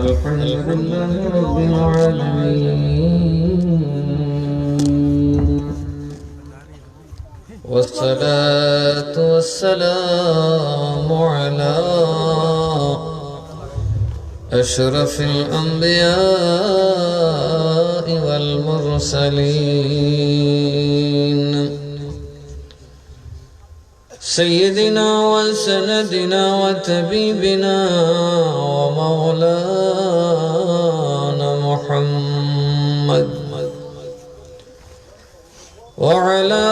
الحمد لله رب العالمين، والصلاة والسلام على أشرف الأنبياء والمرسلين، سيدنا وسندنا وطبيبنا ومولانا محمد وعلى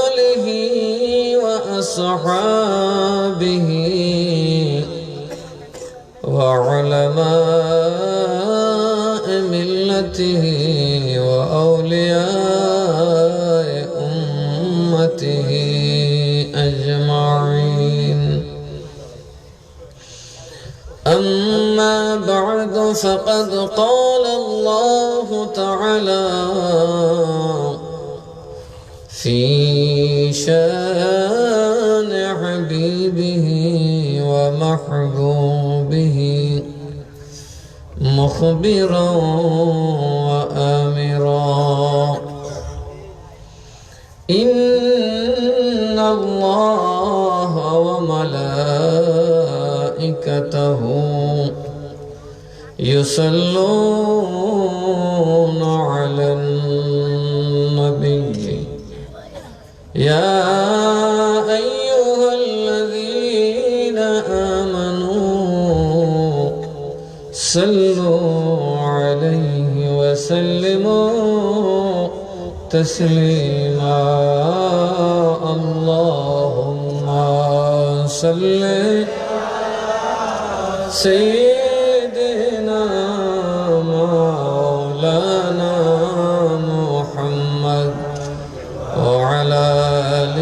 آله وأصحابه وعلماء ملته وأولياء أمته أجمعين. أما بعد، فقد قال الله تعالى في شان حبيبه ومحبوبه مخبرا وآمرا: إن الله وملائكته يصلون على النبي يا أيها الذين آمنوا صلوا عليه وسلموا تسليما. اللهم صل سيدنا مولانا محمد وعلى آل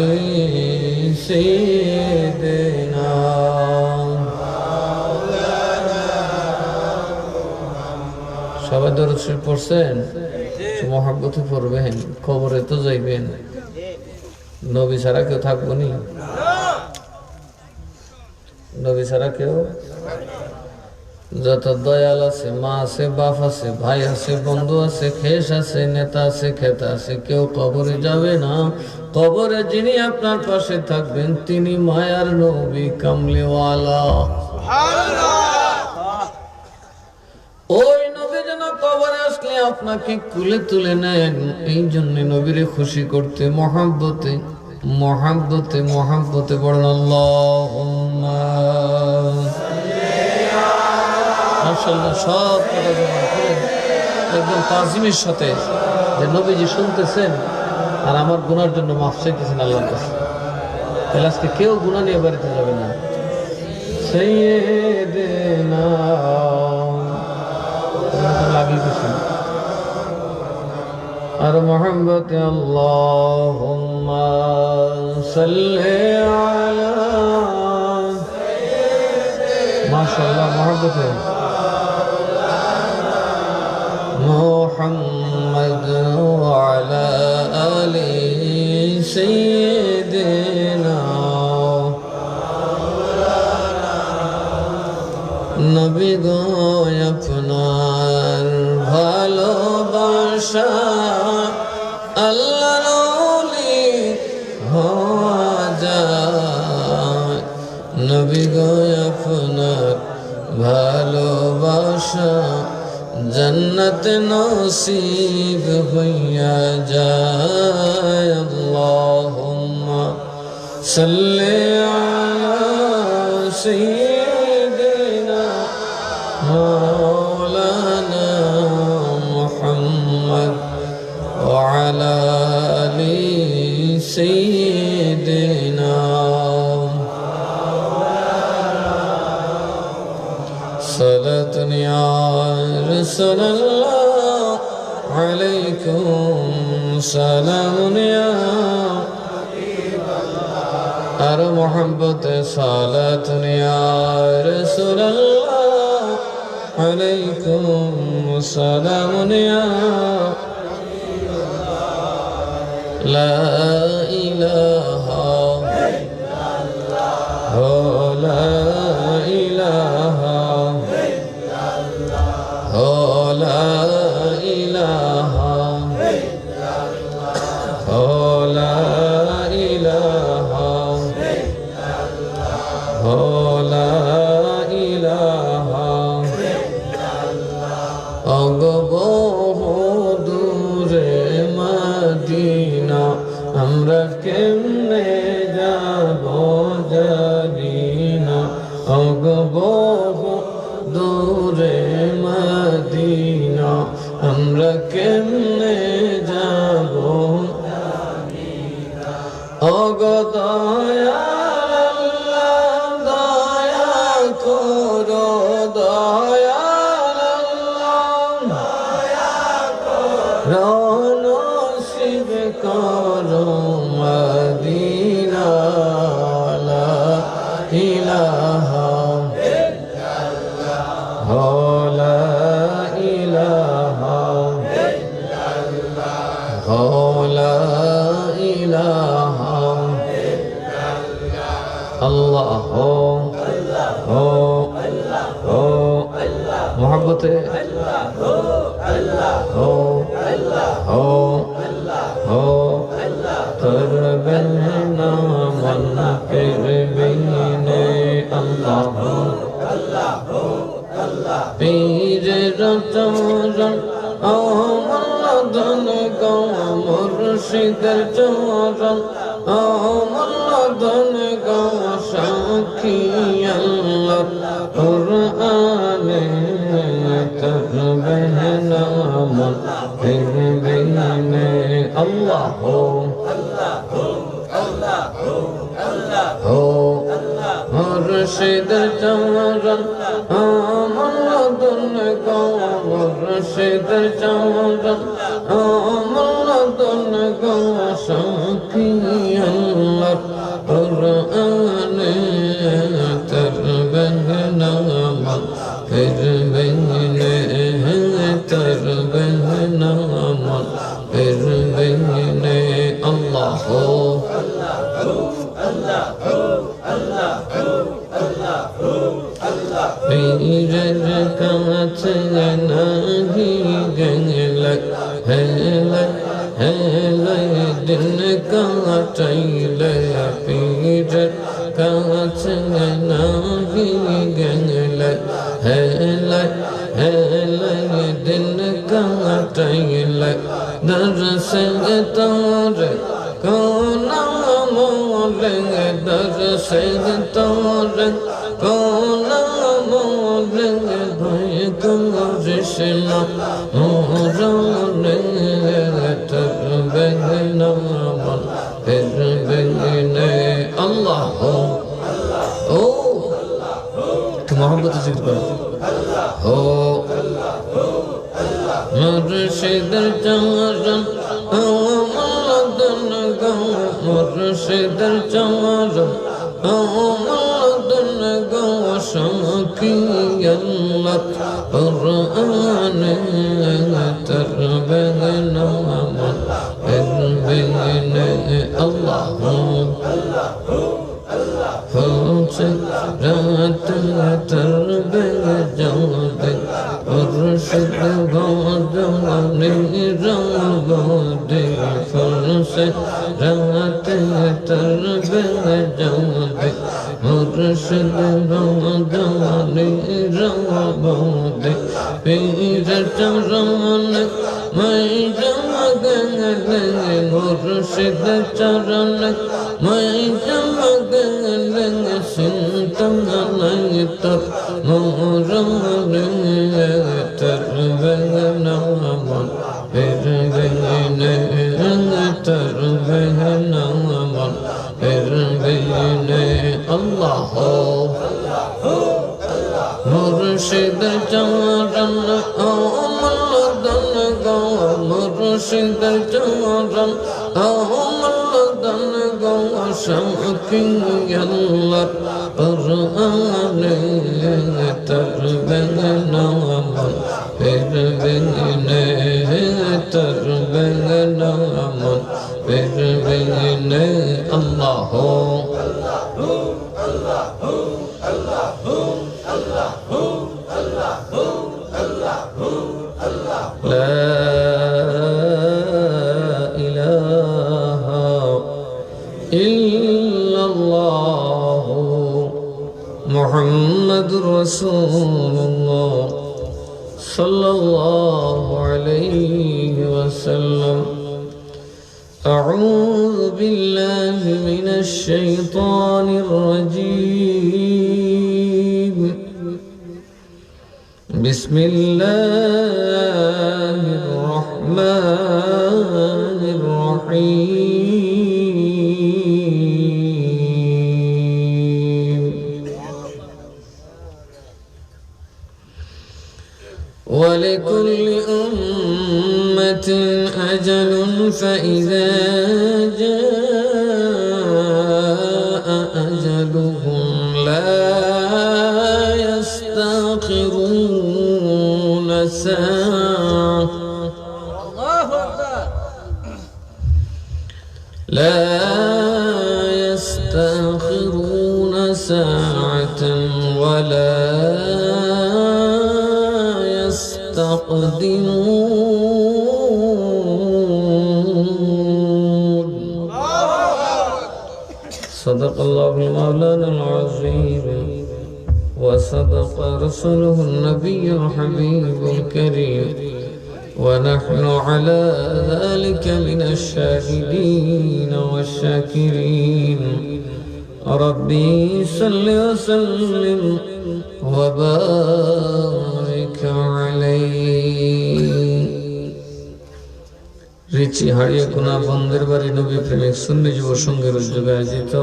سيدنا সবাই দরুদ শরীফ পড়ছেন? মহব্বতে পড়বেন, কবরে তো যাইবেন, নবী ছাড়া কেউ থাকবো নি? নবী ছাড়া কেউ? যত দয়াল আছে, মা আছে, বাপ আছে, ভাই আছে, বন্ধু আছে, খেস আছে, নেতা আছে, খেতা আছে, কেউ কবরে যাবে না। কবরে যিনি আপনার পাশে থাকবেন তিনি মায়ার নবী কামলিওয়ালা। ওই নবী যেন কবরে আসলে আপনাকে কুলে তুলে নেন, এই জন্য নবীরে খুশি করতে মহাব্বতে মহাব্বতে মহাব্বতে বলেন আল্লাহুম্মা মাশাআল্লাহ। সব কথা জমা করেন একদম তাজিমের সাথে, যে নবীজি শুনতেছেন আর আমার গুনার জন্য মাফ চাইতেছেন আল্লাহর কাছে। তাহলে আজকে কেউ গুনাহ নিয়ে বাড়িতে যাবে না। সাইয়্যিদিনা লাগিয়েছেন আর মোহাম্মতে আল্লাহুম্মা সাল্লি আলা মাশাআল্লাহ মোহাম্মতে মুহাম্মদ ওয়া আলা আলি সাইয়্যিদিনা। নবী গো আপনার ভালোবাসা আল্লাহর ওলি হওয়া যায়। নবী গো আপনার ভালোবাসা জান্নাত নসিব হইয়া যায়। আল্লাহুম্মা সাল্লি আলা সাইয়্যিদিনা مولانا محمد وعلى آل سيدنا. صلاة يا رسول الله عليكم سلام يا আর মোহাম্মতে সালাত ইয়া রাসূলুল্লাহ আলাইকুম সালাম ইয়া লা ইলাহা ইল্লাল্লাহ লা ইলাহা লা ইলাহা অগবদূরে মদিনা আমরা কেমনে যাব জানি না অগবদূরে মদিনা আমরা কেমনে যাব অগদয়া নসিব করো মদিনা লা ইলাহা লা ইলাহা লা ইলাহা আল্লাহ মোহাব্বতে করবে না মন করবে আল্লাহ পীরের চরণ আমলদন গো মুর্শিদের চরণ আমলদন গো সাক্ষী আল্লাহ কুরআনে করবে না মন করবে আল্লাহ মুর্শিদ চরণ আমলদন গো মুর্শিদ চরণ আমলদন গো সাক্ষী আল্লাহ কুরআনে করবে না মন করবে করবে না মন করবে আল্লাহ পীরের কাছে নাহি গেলে হেলে হেলে দিন কাটাইলে পীরের কাছে নাহি গেলে হেলে হেলে দিন কাটাইলে দর্শে তোর কোন মোলে দর্শে তোর কোন মোলে ভয় করিস না মোরনে তরবে না মন ফিরবে না আল্লাহ ও একটু মোহাম্মত জিকির করো ও মুর্শিদের চরণ আমলদন গো মুর্শিদের চরণ আমলদন গো সাক্ষী আল্লাহ কুরআনে করবে না মন করবে আল্লাহ হচ্ছে রাত তরবে যাবে মুর্শিদ ভজনে রঙ্গদে হচ্ছে রাত তরবে যাবে মুর্শিদ ভজনে রঙ্গদে পীর চরণ मैं जमगले मुर्शिद चरण मैं जमगले सिंतम नहीं तर मोरंग तरबना मन फिर गने तरबना मन फिर गने अल्लाह मुर्शिद चरण আমলদন গো মুর্শিদ চরণ আমলদন গো সাক্ষী আল্লাহ কুরআনে তরবে না মন ফিরবে না তরবে না মন ফিরবে না আল্লাহ لا إله إلا الله মুহাম্মাদুর রাসূলুল্লাহ সাল্লাল্লাহু আলাইহি ওয়াসাল্লাম। আউযু বিল্লাহি মিনাশ শাইতানির রাজীম। বিসমিল্লাহির রহমানির রহিম। ওয়ালিকুল্লি উম্মাতিন আজালুন ফাইযা জাআ আজালুহুম লা ইয়াস্তাখিরুনা সাআহ لا يستأخرون ساعة ولا يستقدمون. صدق الله مولانا العظيم وصدق رسوله النبي الحبيب الكريم ونحن على ذلك من الشاهدين والشاكرين. ربي صل وسلم وبارك عليه. রিচি হারিয়ে কোনা বন্ধের বাড়ি নবী প্রেমিক সুন্নি যুব সংঘের উদ্যোগে আয়োজিত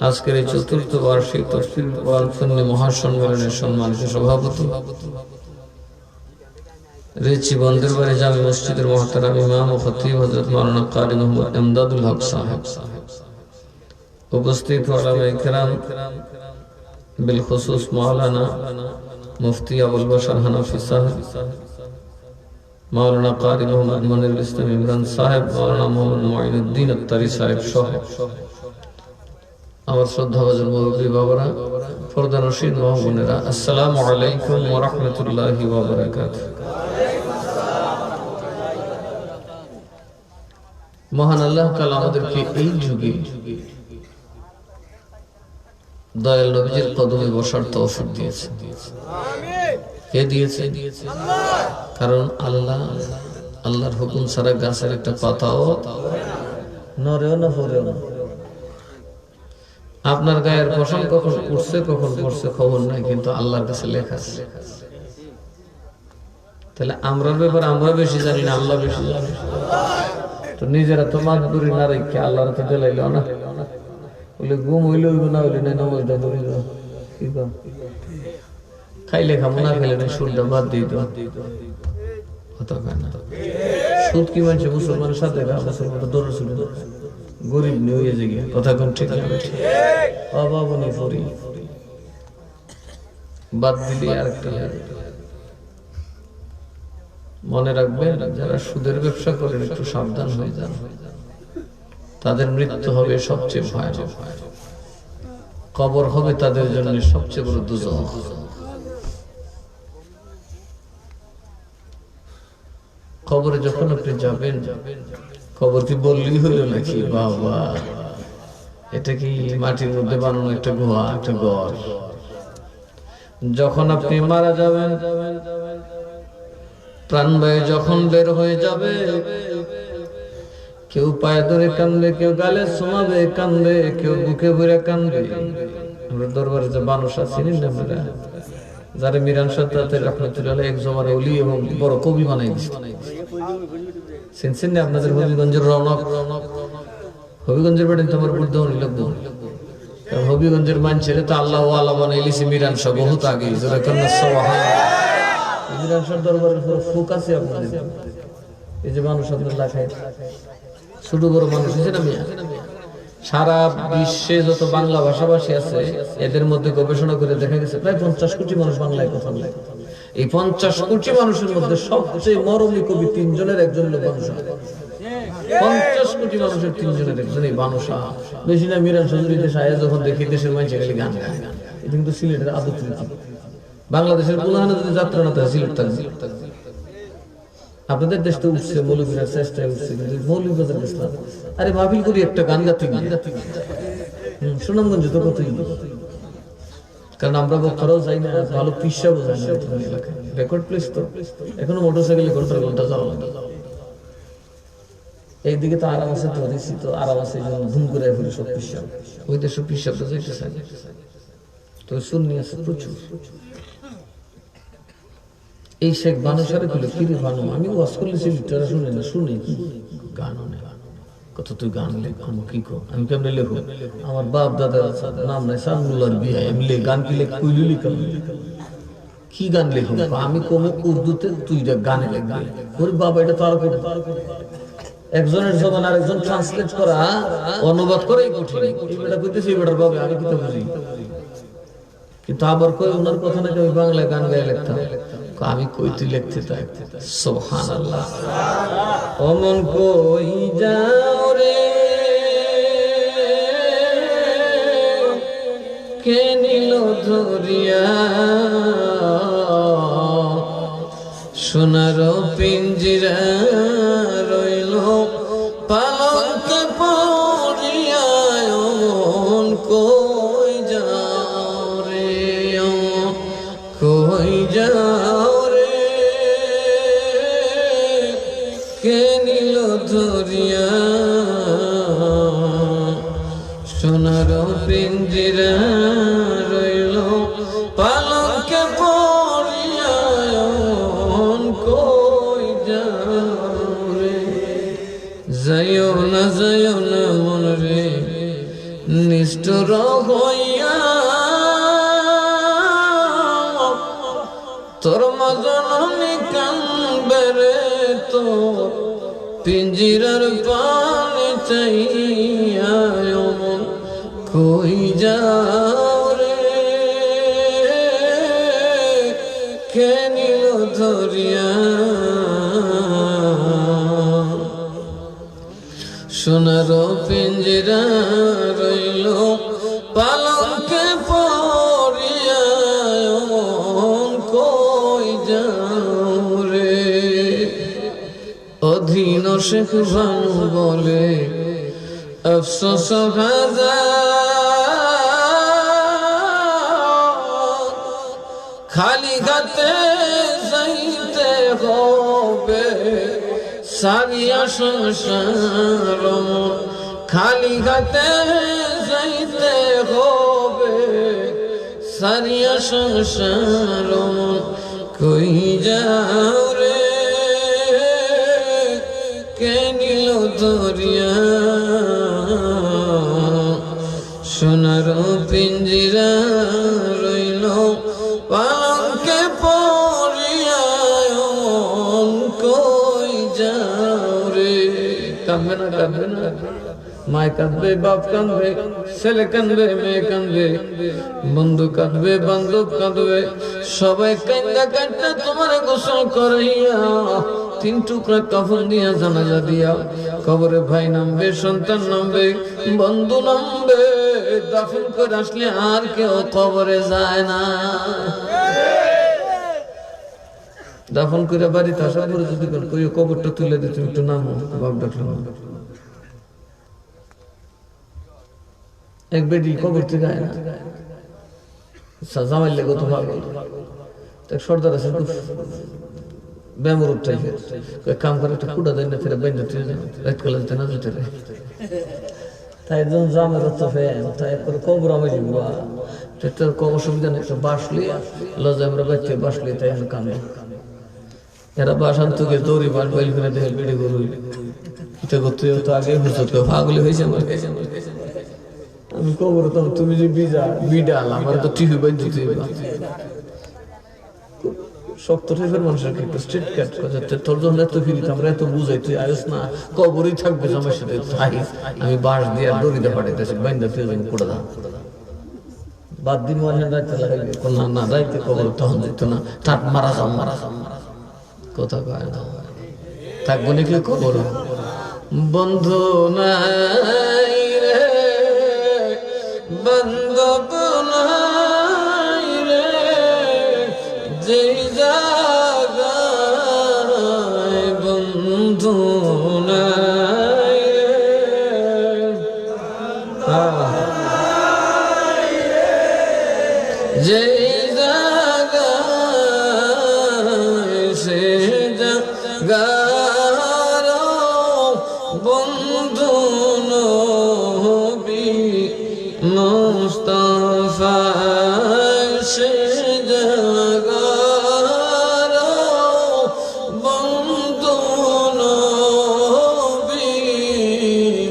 আজকের এই চতুর্থ বার্ষিক তফসির কোরআন সুন্নি মহাসম্মেলনের সম্মানিত সভাপতি রিচি বন্ধের বাড়ি জামে মসজিদের মহতারাম ইমাম ও খতিব হযরত মাওলানা কারি মুহাম্মদ ইমদাদুল হক সাহেব, উপস্থিত উলামায়ে কেরাম, বিল খুসুস মাওলানা মুফতি আবুল বশর হানাফি সাহেব, মাওলানা কারি মুহাম্মদ মনিরুল ইসলাম ইমরান সাহেব, মাওলানা মুহাম্মদ মুঈনুদ্দিন আত্তারি সাহেব সহ আমার শ্রদ্ধাভাজন মুরব্বী বাবারা, পর্দানশীন মা বোনেরা, আসসালামু আলাইকুম ওয়া রাহমাতুল্লাহি ওয়া বারাকাতুহু। মহান আল্লাহ তাআলা আমাদেরকে এই যুগে দয়াল নবীজির কদমে বসার তৌফিক দিয়েছে। কে দিয়েছে? কারণ আল্লাহর হুকুম ছাড়া গাছের একটা পাতাও নড়েও না পড়েও না। আপনার গায়ের পশম কখন উঠছে কখন পড়ছে খবর নাই, কিন্তু আল্লাহর কাছে লেখা আছে। তাহলে আমরার ব্যাপারে আমরা বেশি জানি না, আল্লাহ বেশি জানে। তো নিজেরা তো মাতবুরি না রেখে আল্লাহর তো দিলাইল না, বলে ঘুম হইলে না হইলে না নামাজটা ধরে কি খাইলে খাবো না খাইলে না সুরটা বাদ দিয়ে দাও কথা কয় না। সুদ কি মানছে মুসলমানের সাথে মুসলমান দৌড় ছিল গরিব নিয়ে হয়ে যায় কথা কোন ঠিক অভাবনী ফরি বাদ দিলে আর একটা মনে রাখবেন, যারা সুদের ব্যবসা করেন একটু সাবধান হয়ে যান, তাদের মৃত্যু হবে সবচেয়ে ভয়ানক, কবর হবে তাদের জন্য সবচেয়ে বড় দুজখ। কবরে যখন আপনি যাবেন, কবর কি বললেই হইল নাকি বাবা এটা কি মাটির মধ্যে বানানো একটা গুহা, একটা ঘর। যখন আপনি মারা যাবেন, প্রাণবায়ু যখন বের হয়ে যাবে, কেউ পায়ে ধরে কান্দে, কেউ গালে শোনাবে কান্দে, কেউ বুকে ভরে কান্দে। আমরা দরবারে যে মানুষ আছি না, যারা মিরান সাদ্দাত রাহমাতুল্লাহ আলাইহি এক জমার ওলি এবং বড় কবি বানাই দিয়েছে। শুনছেন না আপনাদের হবিগঞ্জের রৌনক? হবিগঞ্জের বাড়ি তোমার বুদ্ধনি লাগবো, কারণ হবিগঞ্জের মানুষের তো আল্লাহ আল্লাহ বানাইলিছে মিরান সাহ বহুত আগে। যারা কন্যা সুবহান মিরান সাহ দরবারের পুরো ফুক আছে আপনাদের। এই যে মানুষ আপনার লাখায় ছোট বড় মানুষ আছে না মিয়া, সারা বিশ্বে যত বাংলা ভাষাভাষী আছে এদের মধ্যে গবেষণা করে দেখা গেছে প্রায় 50 কোটি মানুষ বাংলায় কথা বলে। এই 50 কোটি মানুষের মধ্যে সবচেয়ে মরমী কবি 3 জনের একজন হলো বানু শাহ। 50 কোটি মানুষের 3 জনের একজন এই বানু শাহ। বেশি না মিরান চৌধুরী দেশ আয়া যখন দেখি দেশের মানুষ খালি গান গায়, এটা কিন্তু সিলেটের আদত। বাংলাদেশের কোনখানে যদি যাত্রা না থাকে সিলেট থাকবে। আপনাদের দেশ তো উঠছে, মৌলবীরা চেষ্টায় উঠছে, কিন্তু মৌলবীবাজার গেছে না। আরে মাহফিল করি একটা গান গাতে, সুনামগঞ্জে তো কতই কারণ আমরা বক্তারাও যাই না, ভালো পিসা বোঝায় না এলাকায়। রেকর্ড প্লেস তো এখনো মোটরসাইকেলে ঘন্টার ঘন্টা যাওয়া লাগে। এইদিকে তো আরাম আছে, তো রিসি তো আরাম আছে, ধুম করে ফেলে সব পিসাব। ওই দেশে পিসাবটা যাইতে চাই না, তো শুনি আছে প্রচুর। এই শেখ বানু সারে খুলে কিরে বানু, আমি ওয়াজ করলেছি তারা শুনে না, শুনে গানও নেই। কত তুই গান লেখো কি কো, আমি কেমনে লেখো? আমার বাপ দাদা নাম নাই সানুল্লাহর বিয়ে, আমি গান কি লেখ কইলু লিখা, কি গান লেখো? আমি কমে উর্দুতে, তুই গানে লেখবি। ওর বাবা এটা তো আরো একজনের জবান আর একজন ট্রান্সলেট করা, অনুবাদ করাই কঠিন। এই বেটা কইতেছি, বেটার বাবা আমি কি তো বুঝি, কিন্তু আবার কই ওনার কথা নাকি আমি বাংলায় গান গায়ে লিখতাম। আমি কই তুই লিখতে তাই, সুবহানাল্লাহ। অমন কই যাও রে, কে নিল ধরিয়া সোনার পিঞ্জিরা, রইল পালঙ্কে পড়িয়া। অমন কই যাও রে, কই যাও রে, কে নিল ধরিয়া সোনার পিঞ্জিরা, রইল পালঙ্কে পড়িয়া। কই যাও রে, যাইও না মন রে, নিষ্ঠুর হইয়া। তোর মজননী কানবে রে, তোর পিঞ্জিরার পানি চাইয়া। মন কই যাও রে, কে নিল ধরিয়া সোনার পিঞ্জিরা, রইল পালঙ্কে পড়িয়া। কই যাও রে, অধীন শেখ বানু বলে আফসোস হাজার, খালি হাতে যাইতে হবে সারিয়া সংসার। খালি হাতে যাইতে হবে সারিয়া সংসার। কই যাও রে, কে নিল ধরিয়া সোনার পিঞ্জিরা, রইল পালঙ্কে পড়িয়া। কই যাও রে, কাঁদবে না, কাঁদবে না, মায় কাঁদবে, বাপ কাঁদবে, ছেলে কাঁদবে, মেয়ে কাঁদবে, বন্ধু কাঁদবে, বান্ধব কাঁদবে, সবাই কান্দা কান্দা তোমার গোসল করাইয়া 3 টুকরা কাফন দিয়া জানাজা দিয়া কবরে ভাই নামবে, সন্তান নামবে, বন্ধু নামবে। দাফন করে আসলে আর কেউ কবরে যায় না। দাফন করে বাড়িতে আসার পরে যদি কবরটা তুলে দিতে একটু নামো, বাপ ডাকলো এক বেটি কবর থেকে আয় না, জামাইলে কত ভালো। সর্দার আছে বেমরুদ টাইপের, কাম করে একটা কুড়া দেয় না, ফেরে বাইন্দা রাত কালে যেতে না যেতে রে। তাই একজন জামের হচ্ছে ফ্যান, তাই করে কবর আমি যাবো, কবর সুবিধা নেই, একটা বাসলি লজে আমরা বাচ্চা বাসলি, তাই আমি কামে এরা বাসান থেকে দৌড়ি বাস বাইল করে দেখে বেড়ে গরু এটা করতে তো আগে হুজুর ভাগলে হয়েছে আমার। আমি কবর তখন তুমি যে বিডাল আমার তো টিভি বাইর দিতে শক্ত টাইপের মানুষের একটা স্ট্রিট ক্যাট কথা, তোর জন্য এত ফিরিতে আমরা এত বুঝাই, তুই আয়স না কবরই থাকবে আমার সাথে থাকি। আমি বাঁশ দিয়ে দড়িতে পাঠাইতেছি, বাইন্দা তুই কোড়া দাম বাদ দিন মানে রাইতে লাগাইবে, না না রাইতে কবর তখন যেত না, তার মারা যাও মারা যাও কথা কয় না, থাকবো নাকি কবর। বন্ধু নাই রে, বান্ধব নাই রে, যেই জায়গায় বন্ধু নাই রে, যেই জায়গায় সে জায়গার বন্ধু নবী মুস্তাফা সে জায়গার বন্ধু নবী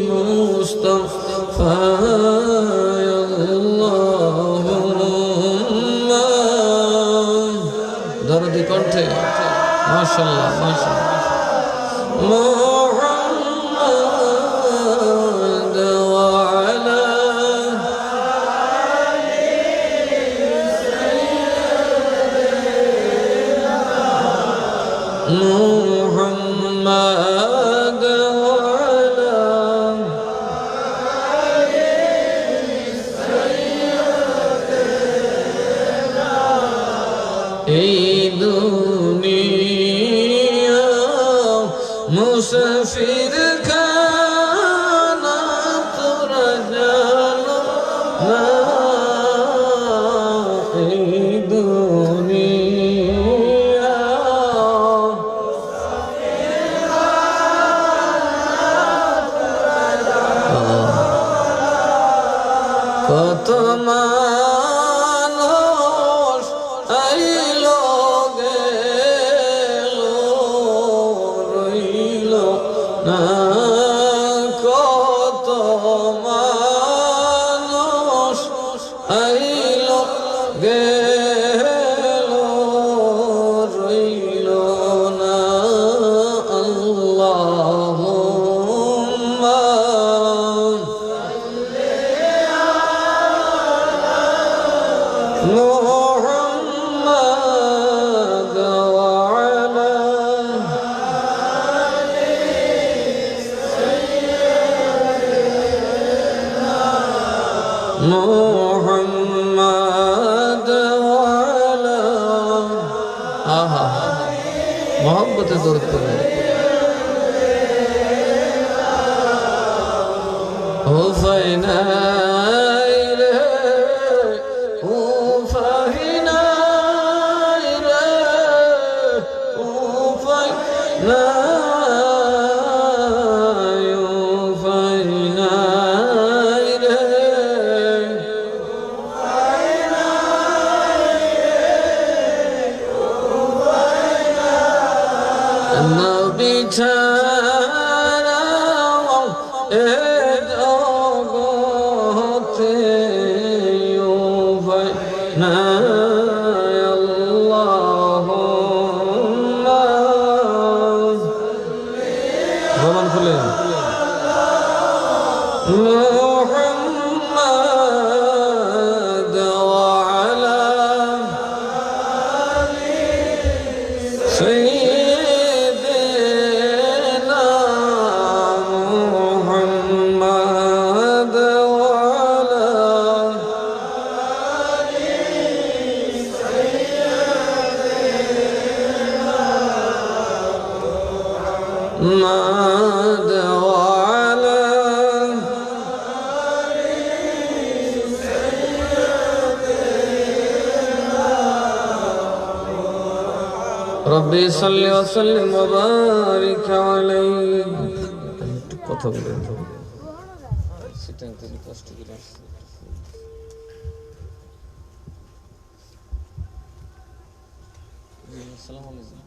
মুস্তাফা দরদি কণ্ঠে মাশাআল্লাহ মাশাআল্লাহ মুহাম্মদ ওয়া আলা মুহাম্মদ ওয়া আলা এই দুনিয়া মুসাফির খানা তোরা জানো না এই দুনিয়া কত মানুষ আইলো গেল রইল না কত মানুষ আইলো গেল রইল না আল্লাহুম্মা মুহাম্মদ ওয়া আলা মুহাম্মদ ওয়া আলা আহা মোহাম্মতে দরুদ পড়ুন হুসাইনা নবী ছাড়া এ জগতে উপায় নাই আল্লাহুম্মা জবান খুলে মুহাম্মদ ওয়া আলা সাইয়্যিদিনা মুহাম্মদ ওয়া আলা محمد وعلى ربي صل وسلم وبارك عليه কথা বলে সেটা তুমি কষ্ট করে আসসালামু আলাইকুম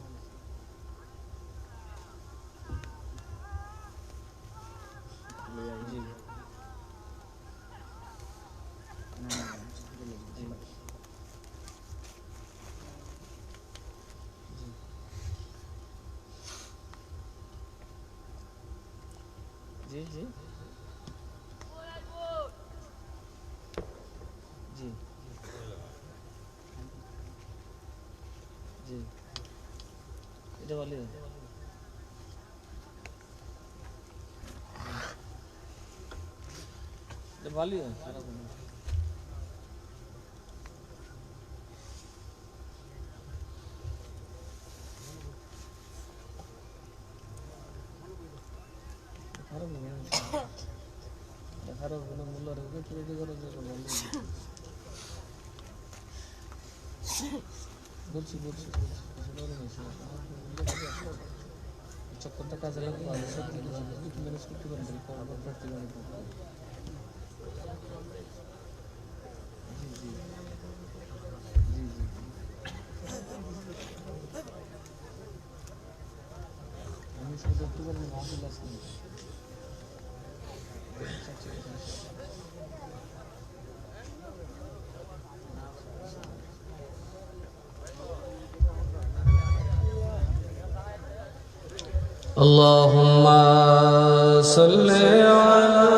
जी जी जी जी এটা বলি এটা বলি সারা বলি খারাপ মূল্য রেখে তৈরি করে বলছি চক্করটা কাজে লাগবে সব কিছু ম্যানেজ করতে পারবেন প্রার্থী আমি শুধু দেখতে পারবো মাহফিল আসলে اللهم صل على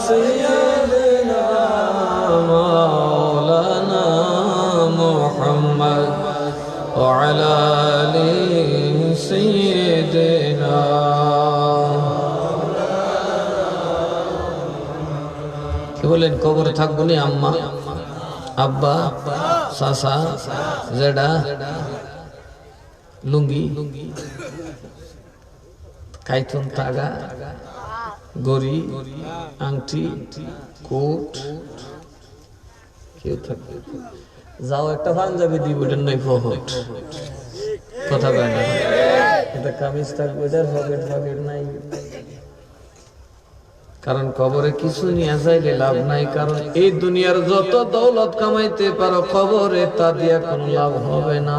سيدنا مولانا محمد وعلى آل سيدنا কি বলেন কবরে থাকবো নি আম্মা আব্বা চাচা জেডা লুঙ্গি কাইতন তাগা গড়ি আংটি কোট কেউ থাকবে যাও একটা পাঞ্জাবি দিব ওটার নাই ফহট কথা কয় না এটা কামিজ থাকবে এটার পকেট নাই কারণ কবরে কিছু নিয়ে যাইলে লাভ নাই কারণ এই দুনিয়ার যত দৌলত কামাইতে পারো কবরে তা দিয়ে কোনো লাভ হবে না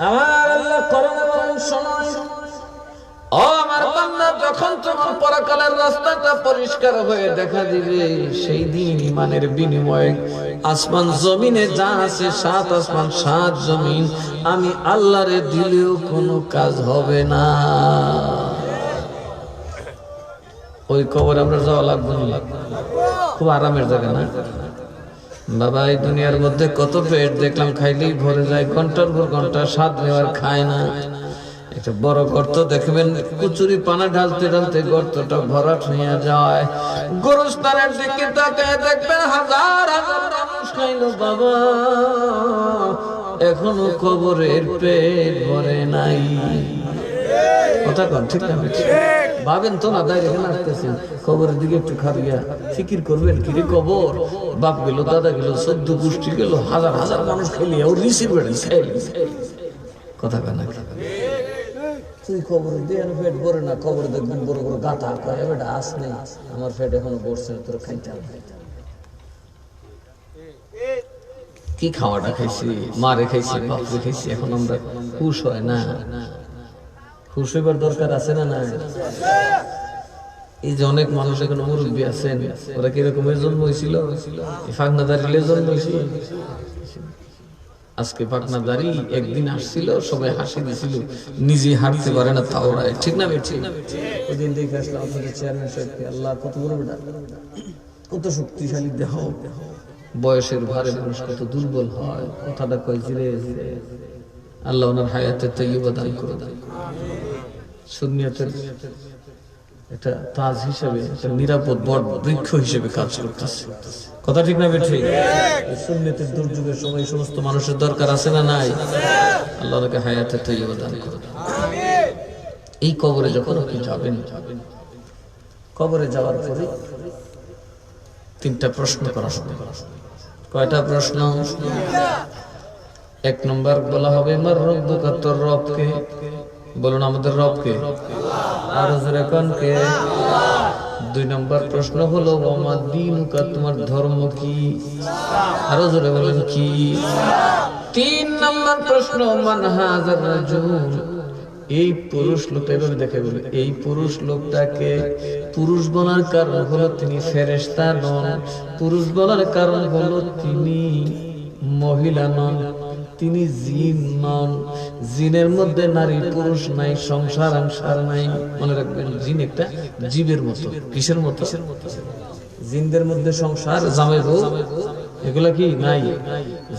আমার আল্লাহ কোরআনে বলেন শোনো ও আমার বান্দা যখন তখন পরকালের রাস্তাটা পরিষ্কার হয়ে দেখা দিবে সেই দিন ঈমানের বিনিময়ে আসমান জমিনে যা আছে সাত আসমান সাত জমিন আমি আল্লাহরে দিলেও কোনো কাজ হবে না ওই কবরে আমরা যাওয়া লাগবে না খুব আরামের জায়গা না বাবা এই দুনিয়ার মধ্যে কত পেট দেখলাম খাইলেই ভরে যায় ঘন্টার পর ঘন্টা স্বাদ নেওয়ার খায় না একটা বড় গর্ত দেখবেন কুচুরি পানা ঢালতে ঢালতে গর্তটা ভরাট হয়ে যায় গোরস্থানের দিকে তাকায় দেখবেন হাজার হাজার মানুষ খাইলো বাবা এখনো কবরের পেট ভরে নাই কথা কন ঠিক না ভাবেন তো না দাঁড়িয়ে এখানে আসতেছেন কবরের দিকে একটু খাবিয়া ফিকির করবেন কিরে কবর বাপ গেল দাদা গেল 14 গোষ্ঠী গেল হাজার হাজার মানুষ খেলি ও রিসিভ কথা কয় না তুই কবর দিয়ে পেট ভরে না কবর দেখবেন বড় বড় গাথা কয় বেটা আস নেই আমার পেট এখনো ভরছে তোর খাইতে কি খাওয়াটা খাইছি মারে খাইছি বাপরে খাইছি এখন আমরা খুশ হয় না খুশ হইবার দরকার আছে না নাই এই যে অনেক মানুষ এখন মুরব্বী আছেন ওরা কিরকমের জন্ম হয়েছিল ফাঁকনাদারিলে জন্ম হয়েছিল আজকে ফাঁকনাদারি একদিন আসছিল সবাই হাসি দিছিল নিজে হাঁটতে পারে না তাও ঠিক না ঠিক ওই দিন দেখে আসলাম আপনাদের চেয়ারম্যান সাহেবকে আল্লাহ কত বড় বেটা কত শক্তিশালী দেহ বয়সের ভারে মানুষ কত দুর্বল হয় কথাটা কয় ধীরে ধীরে আল্লাহ ওনার হায়াতে তাইয়্যিবা দান করে দেন সুন্নিয়তের একটা তাজ হিসেবে একটা নিরাপদ বট বৃক্ষ হিসেবে কাজ করতেছে কথা ঠিক না ঠিক সুন্নিয়তের দুর্যোগের সময় সমস্ত মানুষের দরকার আছে না নাই আল্লাহ ওনাকে হায়াতে তাইয়্যিবা দান করে দেন এই কবরে যখন আপনি যাবেন কবরে যাওয়ার পরে তিনটা প্রশ্ন করা হবে কয়টা প্রশ্ন এক নম্বর বলা হবে মার রব্বুকা তোর রবকে বলুন আমাদের রবকে আর জোরে কোন কে দুই নম্বর প্রশ্ন হলো ওমা দীনুকা তোমার ধর্ম কি আরো জোরে বলেন কি তিন নম্বর প্রশ্ন মান হাযার রাজুল এই পুরুষ লোকটা এভাবে দেখে বলে এই পুরুষ লোকটাকে পুরুষ বলার কারণ হলো তিনি ফেরেশতা নন পুরুষ বলার কারণ হলো তিনি মহিলা নন তিনি জিন নন জিনের মধ্যে নারী পুরুষ নাই সংসার সংসার নাই মনে রাখবেন জিন একটা জীবের মতো কিসের মতো জিনদের মধ্যে সংসার জামাই বউ এগুলা কি নাই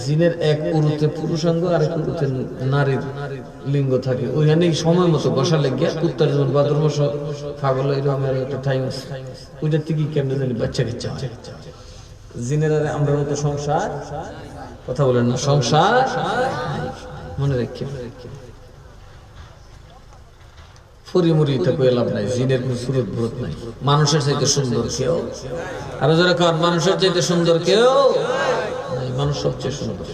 জিনের এক উরুতে পুরুষাঙ্গ আর এক উরুতে নারীর লিঙ্গ থাকে ওইখানে সময় মতো বসালে গিয়া কুত্তার যেমন বাদর মাস পাগল এরকম একটা টাইম আছে ওইটার থেকে কেমনে জানি বাচ্চা কাচ্চা জিনের আর আমরা মতো সংসার কথা বলেন না সংসার মনে রাখি ফরিমুরি থেকে লাভ নাই জিনের কোনো সুরত ব্রত নাই মানুষের চাইতে সুন্দর কেউ আরো যারা কার মানুষের চাইতে সুন্দর কেউ মানুষ সবচেয়ে সুন্দর।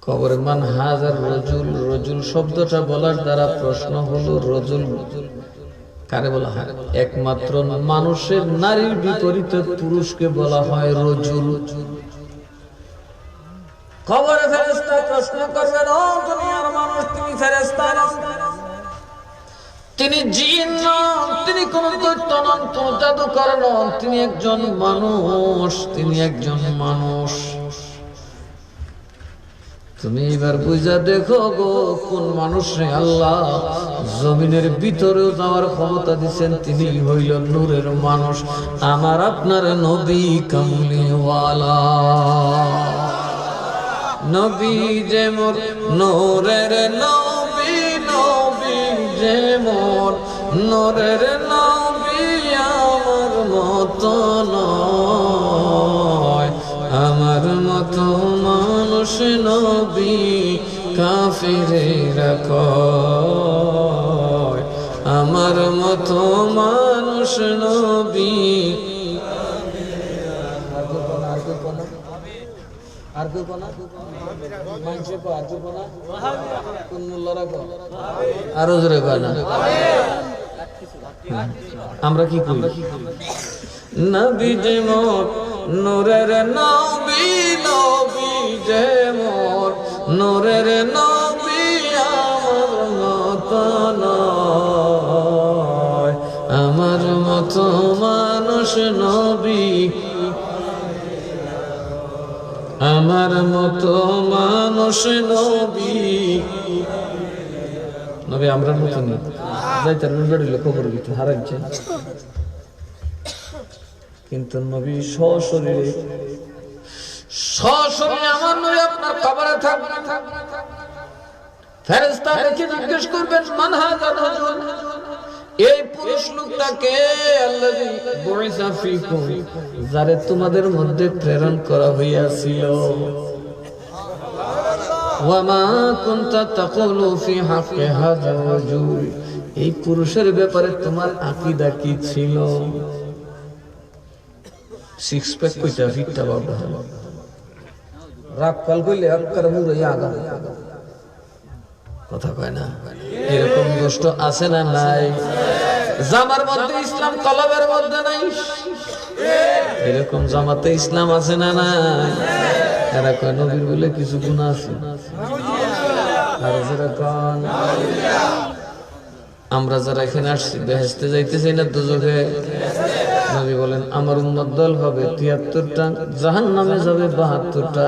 কবরে মান হাজার রজুল, রজুল শব্দটা বলার দ্বারা প্রশ্ন হলো রজুল কারে বলা হয়? একমাত্র মানুষের নারীর বিপরীতে পুরুষকে বলা হয় রজুল। কবরে ফেরেশতা প্রশ্ন করবেন, ও দুনিয়ার মানুষ, তুমি ফেরেশতা নন, তিনি জিন নন, তিনি কোন দৈত্য নন, কোন জাদুকর নন, তিনি একজন মানুষ, তিনি একজন মানুষ। তুমি এবার বুঝা দেখো গো, কোন মানুষে আল্লাহ জমিনের ভিতরেও যাওয়ার ক্ষমতা দিচ্ছেন, তিনি হইল নূরের মানুষ, আমার আপনার নবী কামলিওয়ালা। নবী যে মোর নূরের নবী, নবী যে মোর নূরের নবী, আমার মতো নয়, আমার মতো মানুষ নবী কাফিরেরা কয়, আমার মতো মানুষ নবী। আর কেউ কোনা মানুষে কো, আর কেউ কোনা কোন মোল্লারা কো, আরো জোরে কয় না। আমরা কি করি? নবী যে মোর নূরের নবী, নবী যে মোর নূরের নবী, আমার মতো নয়, আমার মতো মানুষ নবী, আমার মতো মানুষ নবী। নবী আমরা মতো নেই, যাইতার বেড়িলে খবর দিতে হারাইছেন, কিন্তু নবী সশরীরে আমার নবী আপনার কবরে থাকবেন। ফেরেশতা দেখে জিজ্ঞেস করবেন, মান হাযা রাজুল, এই পুরুষ লোকটাকে আল্লাযী বুইসা ফীকুম, যারে তোমাদের মধ্যে প্রেরণ করা হইয়াছিল। ওয়া মা কুনতা তাকুলু ফি হাক্কি হাযা রাজুল, এই পুরুষের ব্যাপারে তোমার আকীদা কি ছিল? সিক্স প্যাক কইতা ফিটটা বাবা রাগ কাল কইলে আকার মুরে আগা কথা কয় না। এরকম দুষ্ট আছে না নাই? জামার মধ্যে ইসলাম, কলবের মধ্যে নাই। এরকম জামাতে ইসলাম আছে না নাই? এরা কয় নবীর বলে কিছু গুনাহ আছে, আর যেরকম আমরা যারা এখানে আসছি বেহেশতে যাইতেছি না দোজখে, নবী বলেন আমার উম্মত দল হবে ৭৩টা, জাহান্নামে যাবে ৭২টা,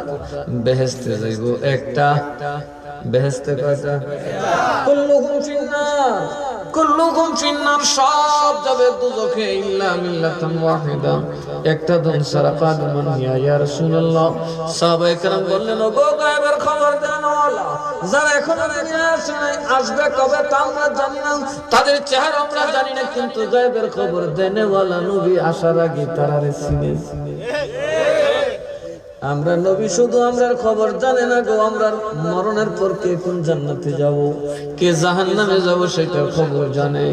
বেহেশতে যাইব একটা। বেহেশতে কয়টা? কুল্লুকুম ফিন্নার, কুল্লুকুম ফিন্নার, সব যাবে দোজখে ইল্লা মিল্লাতান ওয়াহিদা, একটা দল ছাড়া। কালু মান হিয়া ইয়া রাসূলুল্লাহ, সাহাবায়ে কেরাম বললেন, ও গো গায়েবের খবর দেন ওয়ালা, যারা এখনো দুনিয়ায় আসে নাই, আসবে কবে তা আমরা জানি না, তাদের চেহারা আমরা জানি না, কিন্তু গায়েবের খবর দেনে ওয়ালা নবী আসার আগে তারারে চিনে। আমরা নবী শুধু আমরার খবর জানে না গো, আমরা মরণের পর কে কোন জান্নাতে যাব, কে জাহান্নামে যাব, সেটা খবর জানে।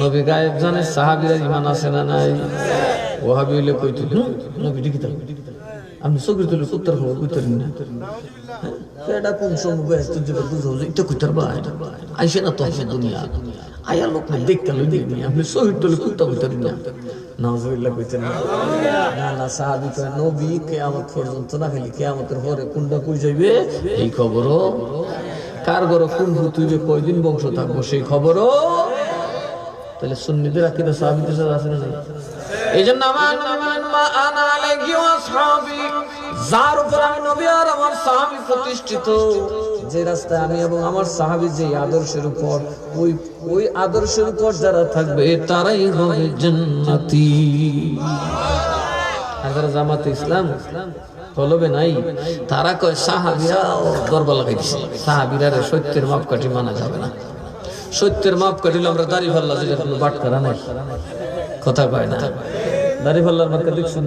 নবী গায়েব জানে, সাহাবীরা ঈমান আছে না নাই? ওয়াহাবি হইলে কইতো নবী দেখিতা, আমি চোখের তুলে কুত্তার খবর কইতারি না, এটা কোন সময় বেহেশতে যাবে বুঝাও যে এটা কইতার ভাই আইসে না তো আছে দুনিয়া, আয়া লোক না দেখতে লই দেখনি, আপনি চোখের তুলে কুত্তা কইতারি না। নাউজুবিল্লাহ কইতেন না, না না, সাহাবী কয় নবী কিয়ামত পর্যন্ত না, খালি কিয়ামতের পরে কোনটা কই যাইবে এই খবরও, কার ঘরে কোন হুতুইবে কয়দিন বংশ থাকবো সেই খবরও। তাহলে সুন্নিদের আকীদা সাহাবীদের সাথে আছে না? এইজন্য আমার মা আনা আলাইহি ওয়া আসহাবী, যার উপর আমি নবী আর আমার সাহাবী প্রতিষ্ঠিত, যে রাস্তায় আমি এবং আমার সাহাবী যে আদর্শের উপর, ওই আদর্শের উপর যারা থাকবে তারাই হবে জান্নাতি। আর যারা জামাতে ইসলাম কলবে নাই, তারা কয় সাহাবীরা দরবার লাগাই দিছে, সাহাবীরা সত্যের মাপকাঠি মানা যাবে না। সত্যের মাপ কাটিলে আমরা দাড়ি ফাল্লা, যেটা কোনো বাটকারা নাই, কথা কয় না। দাড়ি ফাল্লার মার্কা দেখছেন,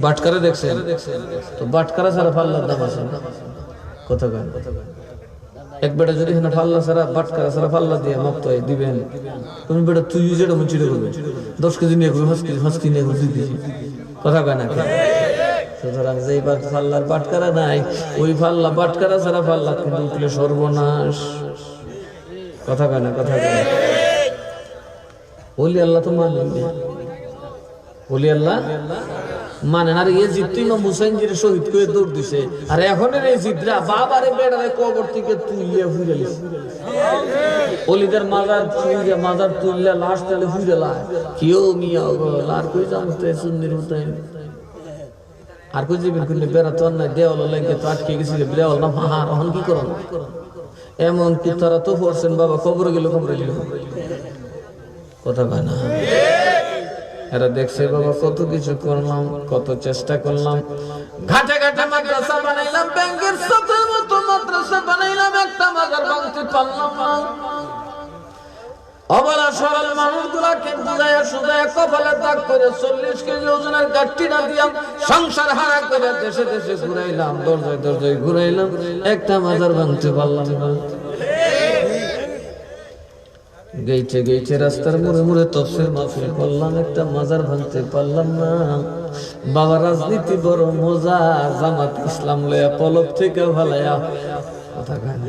বাটকারা দেখছেন তো, বাটকারা ছাড়া ফাল্লার দাম আছে, কথা কয় এক বেটা যদি এখানে পাল্লা ছাড়া বাটকারা ছাড়া পাল্লা দিয়ে মাপতে হয় দিবেন, তুমি বেটা তুই যেটা মন চিড়ে করবে 10 কেজি নিয়ে করবে, 5 কেজি নিয়ে করবে 2 কেজি, কথা কয় না। সুতরাং যেই পাল্লার বাটকারা নাই ওই পাল্লা বাটকারা ছাড়া পাল্লা কিন্তু উঠলে সর্বনাশ, কথা কয় না, কথা কয় না। ওলি আল্লাহ তো মানেন, ওলি আল্লাহ মানে না। এই জিদ তো ইমাম হুসাইন জিরে শহীদ করে দৌড় দিছে, আর এখন এই জিদরা বাবারে বেড়ারে কবর থেকে তুলিয়া ফুইরা লিছে। ওলিদের মাজার তুললে লাশ তালে ফুইরা লাই কেউ মিয়া আর কই জানতে সুন্নির হুতাই আর কই যাবেন কোন বেড়াতো না দেওয়াল লাগে তো আটকে গেছিল দেওয়াল না হার এখন কি করন এমন কি তারা তো পড়ছেন বাবা কবরে গেল, কবরে গেল, কথা কয় না। এরা দেখছে বাবা কত কিছু করলাম, কত চেষ্টা করলাম, ঘাটে ঘাটে মাদ্রাসা বানাইলাম, ব্যাংকের সাথের মতো মাদ্রাসা বানাইলাম, একটা মাজার ভাঙতে পারলাম না। অবলা সরল মানুষগুলাকে বুঝাইয়া সুজাইয়া কপালে দাগ করে 40 কেজি ওজনের গাঠটিনা দিয়াম, সংসার হারা করে দেশে দেশে ঘুরাইলাম, দরজায় দরজায় ঘুরাইলাম, একটা মাজার ভাঙতে পারলাম না। গেইটে গেইটে রাস্তার মোড়ে মোড়ে তফসির মাহফিল করলাম, একটা মাজার ভাঙতে পারলাম না। বাবা রাজনীতি বড় মজা, জামাত ইসলাম লয়া পলক থেকে ভালায়া, কথা কয় না।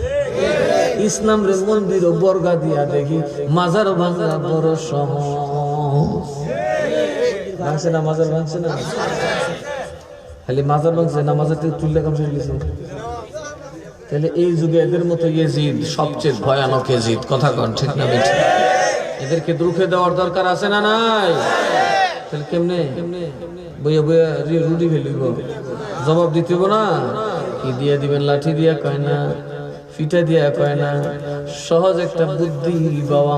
ইসলাম রে মন্দির ও বর্গা দিয়া দেখি মাজার ভাঙা বড় সহজ। ভাঙছে না মাজার, ভাঙছে না খালি মাজার ভাঙছে না, মাজার থেকে তুললে কাম শেষ গেছে। তাহলে এই যুগে এদের মতো ইয়েজিদ সবচেয়ে ভয়ানক ইয়েজিদ, কথা কন ঠিক না বেঠিক? এদেরকে রুখে দেওয়ার দরকার আছে না নাই? তাহলে কেমনে বইয়া বইয়া রুডি ফেলিব, জবাব দিতে না, কি দিয়ে দিবেন? লাঠি দিয়া কয় না, ফিটা দিয়া কয় না, সহজ একটা বুদ্ধি বাবা।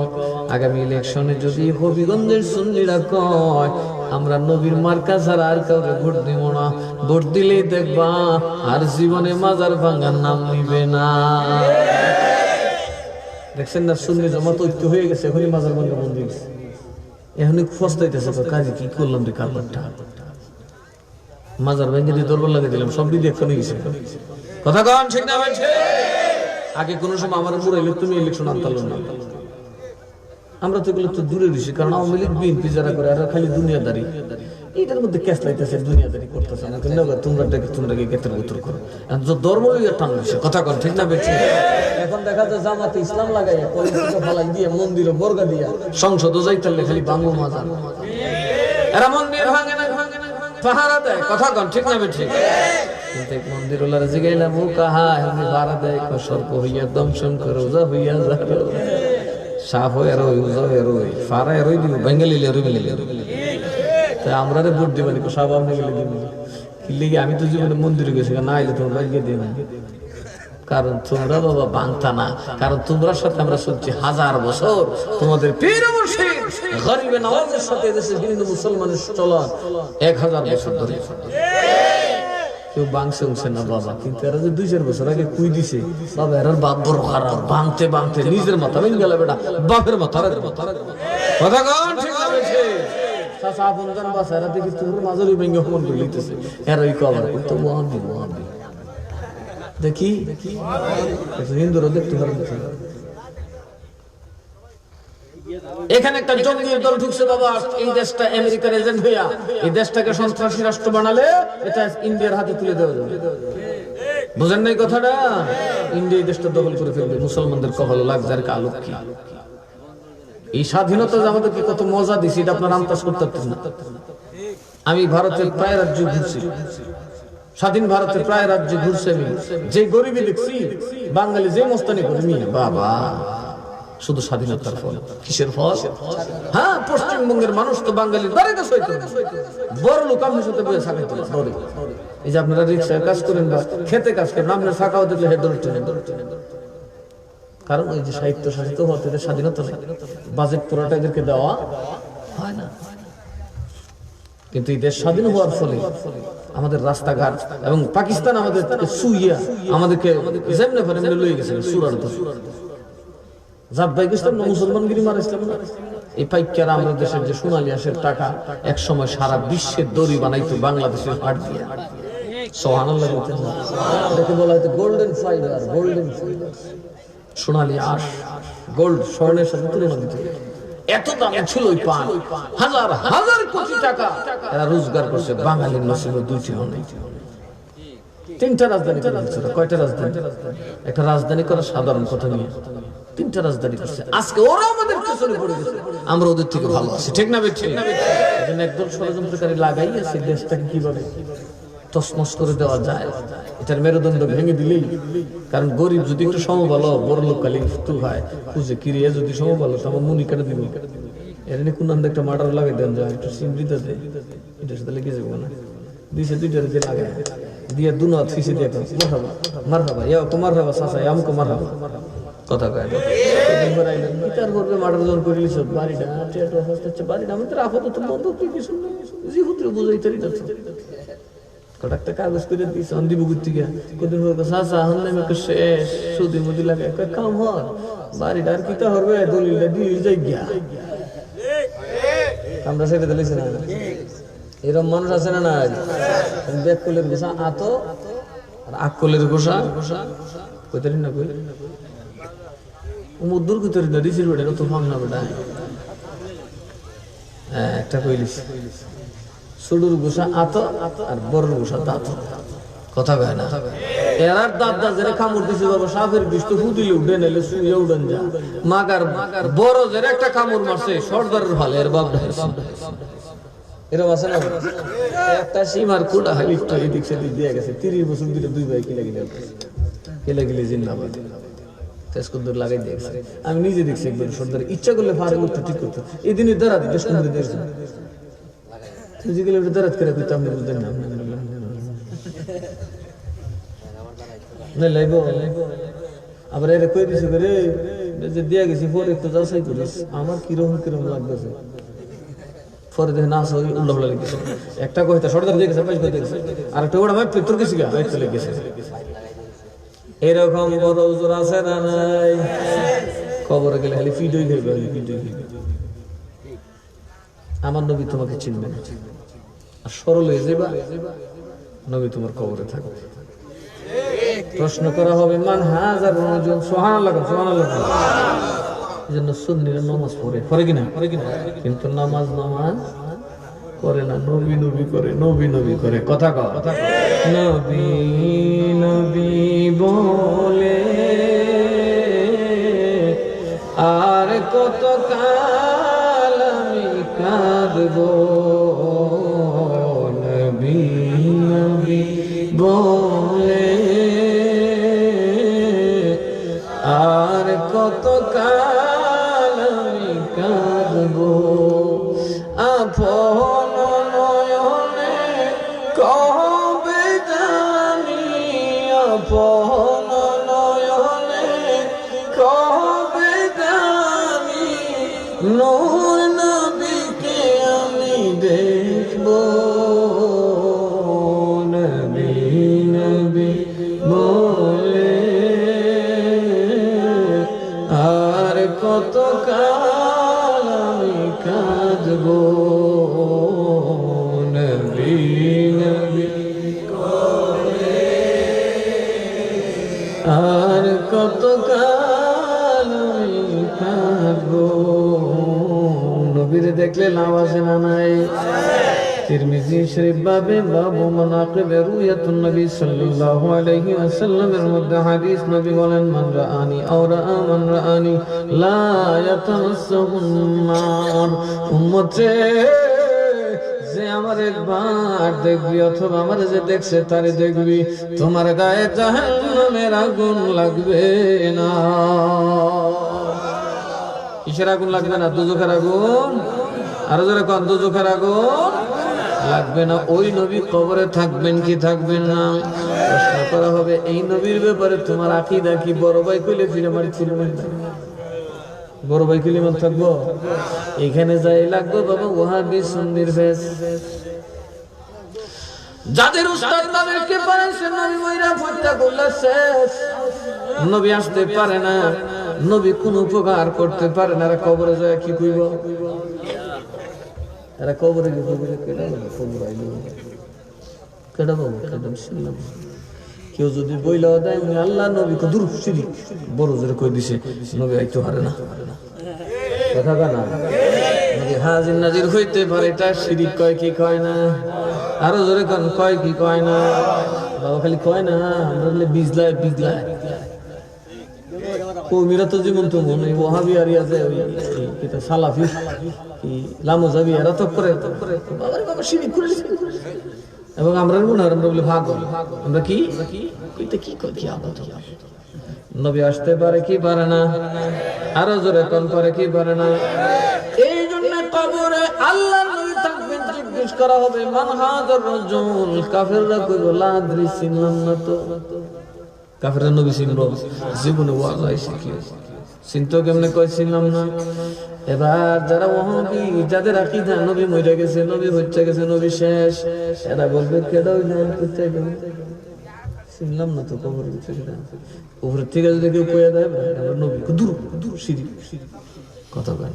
আগামী ইলেকশনে যদি হবিগঞ্জের সুন্নিরা কয় আমরা নবীর মার্কা ছাড়া আর কাউকে ভোট দিব না, ভোট দিলেই দেখবা আর জীবনে মাজার ভাঙার নাম নিবে না। দেখছেন না সুন্নি জমাত ঐক্য হয়ে গেছে, এখনই মাজার ভাঙা বন্ধ হয়ে গেছে, এখনই ফস্তাইতেছে কাজে কি করলাম রে কারবারটা। মাজার ভেঙে দিয়ে দরবার লাগিয়ে দিলাম, সব দিদি এখন গেছে, কথা কন ঠিক না বলছে? আগে কোন সময় আমার মুরাইলে তুমি ইলেকশন আনতাল না, আমরা তো এগুলো তো দূরে দিছি, কারণ আওয়ামী লীগ বিএনপি যারা করে আর খালি দুনিয়াদারি, এইটার মধ্যে ক্যাশ লাইতেছে, দুনিয়াদারি করতেছে। তোমরা গেতের উত্তর করো, ধর্ম টান দিছে, কথা কন ঠিক না বেছে? এখন দেখা যায় জামাতে ইসলাম লাগাইয়া পলিটিক্যাল ফালাই দিয়ে মন্দির বর্গা দিয়া সংসদ যাইতালে খালি বাঙ্গু মাজার, এরা মন্দির ভাঙে না পাহারা দেয়, কথা কন ঠিক না বেছে? কিন্তু মন্দির ওলারা জিগাইলাম ও কাহা এমনি ভাড়া দেয়, সর্প হইয়া দমশন করো যা হইয়া যা সাফ হয়ে রই উজা হয়ে রই ফারা রই দিব বেঙ্গালি তাই আমরা ভোট দিবেন সব আপনি গেলে দিবেন কি লিগে? আমি তো জীবনে মন্দিরে গেছি না, এলে তোমরা গিয়ে দেবেন, কারণ তোমরা বাবা বাংতা না, কারণ তোমরা সাথে আমরা চলছি 1000 বছর। তোমাদের পীর মুর্শিদ গরিবে নওয়াজের সাথে দেশে হিন্দু মুসলমানের চলন 1000 বছর ধরে। কেউ বাংছে উঠছে না বাবা, কিন্তু এরা যে 2-4 বছর আগে কুই দিছে বাবা, এরার বাপ বড় খারাপ, বাংতে বাংতে নিজের মাথা ভেঙে গেল বেটা, বাপের মাথা কথা কন ঠিক না বেছে? চাচা আপন জান বাসা, এরা দেখি তোর মাঝারি ভেঙে ফোন করে লিখতেছে, এরাই কভার করতো ওয়াহাবি ওয়াহাবি। দেখি হিন্দুরা দেখতে পারেন, এখানে একটা জঙ্গির দল ঢুকছে বাবা, এই দেশটা আমেরিকার এজেন্ট হইয়া এই দেশটাকে সন্ত্রাসী রাষ্ট্র বানালে এটা ইন্ডিয়ার হাতে তুলে দেওয়া যাবে। বুঝেন নাই কথাটা? ইন্ডিয়া এই দেশটা দখল করে ফেলবে, মুসলমানদের কপাল লাগছে আর কালো কি। এই স্বাধীনতা যে আমাদেরকে কত মজা দিছে এটা আপনার আন্দাজ করতে পারতেন না। আমি ভারতের প্রায় রাজ্য ঘুরছি, স্বাধীন ভারতের প্রায় রাজ্যে ঘুরছে, আমি যে গরিবী দেখছি, বাঙালি যে মস্তানি করে নিয়ে বাবা, শুধু স্বাধীনতার ফল। কিসের ফল? হ্যাঁ, পশ্চিমবঙ্গের মানুষ তো বাঙালির দ্বারে কাজ হইতো, বড় লোক আপনার সাথে বসে থাকেন তো ধরে। এই যে আপনারা রিক্সায় কাজ করেন বা খেতে কাজ করেন, আপনার শাখাও দেখলে হেড ধরে, কারণ ওই যে সাহিত্য শাসিত হতে স্বাধীনতা নেই, বাজেট পুরোটা এদেরকে দেওয়া হয় না। কিন্তু এই দেশ স্বাধীন হওয়ার ফলে আমাদের রাস্তাঘাট এবং পাকিস্তান আমাদের সুইয়া আমাদেরকে যেমনে পারে এমনি লয়ে গেছে সুরার তো জাত ভাই ইসলাম না, মুসলমানগিরি মার ইসলাম না। এই পাইকারা আমাদের দেশের যে সোনালী আঁশের টাকা এক সময় সারা বিশ্বের দড়ি বানাইতো বাংলাদেশের হাট দিয়ে, সুবহানাল্লাহ। এটাকে বলা হয়তো গোল্ডেন ফাইবার, গোল্ডেন ফাইবার। সোনালী আঁশ, গোল্ড, স্বর্ণের সাথে তুলনা দিতে এত দাম ছিল ওই পান। হাজার হাজার কোটি টাকা এরা রোজগার করছে, বাঙালির নসিবে দুইটি নেই। তিনটা রাজধানী করে দিচ্ছে। কয়টা রাজধানী? একটা রাজধানী করা সাধারণ কথা নিয়ে তিনটা রাজধানী করছে। আজকে ওরা আমাদের পেছনে পড়ে গেছে, আমরা ওদের থেকে ভালো আছি, ঠিক না বেঠিক? এজন্য একদল ষড়যন্ত্রকারী লাগাইয়াছে দেশটাকে কিভাবে তসমস করে দেওয়া যায়, এটার মেরুদণ্ড ভেঙে দিলেই। কারণ গরিব যদি একটু সমবল, বড় লোক কালি ফুটু হয় খুঁজে কিরিয়ে যদি সমবল, আমার মুনি কেটে দিব। এর নিয়ে কোন একটা মার্ডার লাগাই দেন যায়, একটু সিমরিতে দেয়, এটার সাথে লেগে যাবো না। দিছে দুইটার দিয়ে লাগাই দিয়ে দুনাথ ফিসে দিয়ে মারহাবা মারহাবা, ইয়া কো মারহাবা চাচা, আমকো মারহাবা, কথা কয় না। গিটার করবে মার্ডার জন করে লিছ বাড়িটা টিয়াটা হচ্ছে বাড়িটা আমাদের আপাতত বন্ধ, তুই কিছু জিহুত্রে বুঝাইতারি না। কটাকটা কাগজ করে দিয়েছে অন্দিবুগুর থেকে, কদিন চাচা হলে আমাকে শেষ সৌদি মুদি লাগে কাম হয় বাড়িটা আর কিতা হবে, দলিলটা দিয়ে যাই গিয়া আমরা সেটা দিলেছি না। এরকম মানুষ আছে না? না, ব্যাককলের গোসা আতো আর আকলের গোসা কইতারি না, কই মুদ্দুর কইতারি না, রিসির বেটা তো ফাং না বেটা। হ্যাঁ, একটা কইলিস ছোটর গোসা আতো আর বড়র গোসা দাঁত, কথা কয় না। এরার দাঁত দাঁত যেটা কামড় দিছে বাবা, সাপের বিষ তো ফুদিলে উঠে নাইলে শুয়ে উড়ান যা। মাগার বড় যেটা একটা কামড় মারছে সর্দারের ভালে, এর বাপ এরকম আছে না? একটা সীমার কুড়া হালি তো এদিক সেদিক দিয়ে গেছে, 30 বছর ধরে দুই ভাই কিলা গিলে জিন্দাবাদ তেজকুদ্দুর লাগাই দিয়েছে। আমি নিজে দেখছি একবার সর্দার ইচ্ছা করলে ফারে উঠতে ঠিক করতো। এই দিনের দ্বারা দেশ করে দিয়েছে, দাঁড়াত করে কইতে আপনি বুঝতেন না। আবার এরা কই দিছে করে যে দিয়া গেছি পরে একটু যাচাই করিস আমার কিরকম কিরকম লাগতেছে, পরে দেখে না আসলে উল্টা ফেলা লেগেছে। একটা কইতা সর্দার দিয়ে গেছে, গেছে আর একটা ওটা ভাই তোর গেছি গা ভাই চলে গেছে। এরকম বড় হুজুর আছে না নাই? খবরে গেলে খালি ফিডই খাইবে, ফিডই খাইবে। আমার নবী তোমাকে চিনবে না, আর সরল হয়ে যাবা, নবী তোমার কবরে থাকবে। প্রশ্ন করা হবে মান হাজার রজুল, সুবহানাল্লাহ সুবহানাল্লাহ। এজন্য সুন্নিরা নামাজ পড়ে কিনা, কিন্তু নামাজ করে না, নবী নবী করে, নবী নবী করে। কথা কও, নবী নবী বলে আর কত কাল আমি কাঁদবো, নবী নবী বলে আর কত কাল আমি কাঁদবো, আপন নয়নে কবে জানি, আপন নয়নে কবে জানি নূর নবীকে আমি দেখবো, নবী নবী বলে আর কত কাল আমি কাঁদবো, নবী নবী বলে আর কত কাল আমি কাঁদবো। নবীরে দেখলে লাভ আছে না নাই? তিরমিজি শরীফ বাবে বাবু মানাকিবে রুয়াতুন নবী সাল্লাল্লাহু আলাইহি ওয়াসাল্লামের মধ্যে হাদিস, নবী বলেন মান রাআনি আও রাআ মান রাআনি লা ইয়াতামাসসাহুন নার। উম্মতে যে আমার একবার দেখবি অথবা আমার যে দেখছে তারে দেখবি, তোমার গায়ে জাহান্নামের আগুন লাগবে না। কিসের আগুন লাগবে না? দুজখের আগুন। আরো যারা কোন দুজখের আগুন লাগবে না। ওই নবী কবরে থাকবেন কি থাকবেন না? প্রশ্ন করা হবে এই নবীর ব্যাপারে তোমার আকীদা কি? বড় ভাই কইলে ফিরে মারি ছিল না, বড় ভাই কইলে মান থাকবো? এখানে যাই লাগবে বাবা ওয়াহাবি সুন্নির ফেস। যাদের উস্তাদ তাদেরকে পারাইছে নবী মইরা ফত্যা করলে শেষ, নবী আসতে পারে না, নবী কোন উপকার করতে পারে না। কবরে যায় কি কইব? এরা কবরে গিয়ে কবরে কেডা বলে কবর আইলো কেডা বাবু কেডা শুনলাম কেউ যদি বইলা দেয় উনি আল্লাহ নবী কো দূর শিরিক বড় জোরে কই দিছে নবী আইতো পারে না কথা না নবী হাজির নাজির হইতে পারে এটা শিরিক কয় কি কয় না আরো জোরে কোন কয় কি কয় না বাবা খালি কয় না আমরা বলে বিজলায় কৌমিরা তো জীবন তো মনে ওহাবি আর আছে ওই এটা সালাফি কি লামোজাবি এরা তো করে বাবা শিরিক করে এবং আমরা মনে হয় আমরা বলে ভাগ আমরা কি কইতে কি কই কি আবাদ নবী আসতে পারে কি পারে না আরো জোরে কোন পারে কি পারে না এই জন্য কবরে আল্লাহর নবী থাকবেন জিজ্ঞেস করা হবে মান হাজার রাজুল কাফেররা কইব লা আদরি চিনলাম না তো কাফেররা নবী চিনলো জীবনে ওয়াজ শিখিয়ে চিনতো কেমনে কই চিনলাম না এবার যারা ওহাবি যাদের আকীদা নবী মরে গেছে নবী হচ্ছে গেছে নবী শেষ এরা বলবে কেডা হইলেন কোথায় গেলেন চিনলাম না তো কবর থেকে উপরে থেকে যদি কেউ কইয়া দেয় আমরা নবী দূর শিরিক কথা বলেন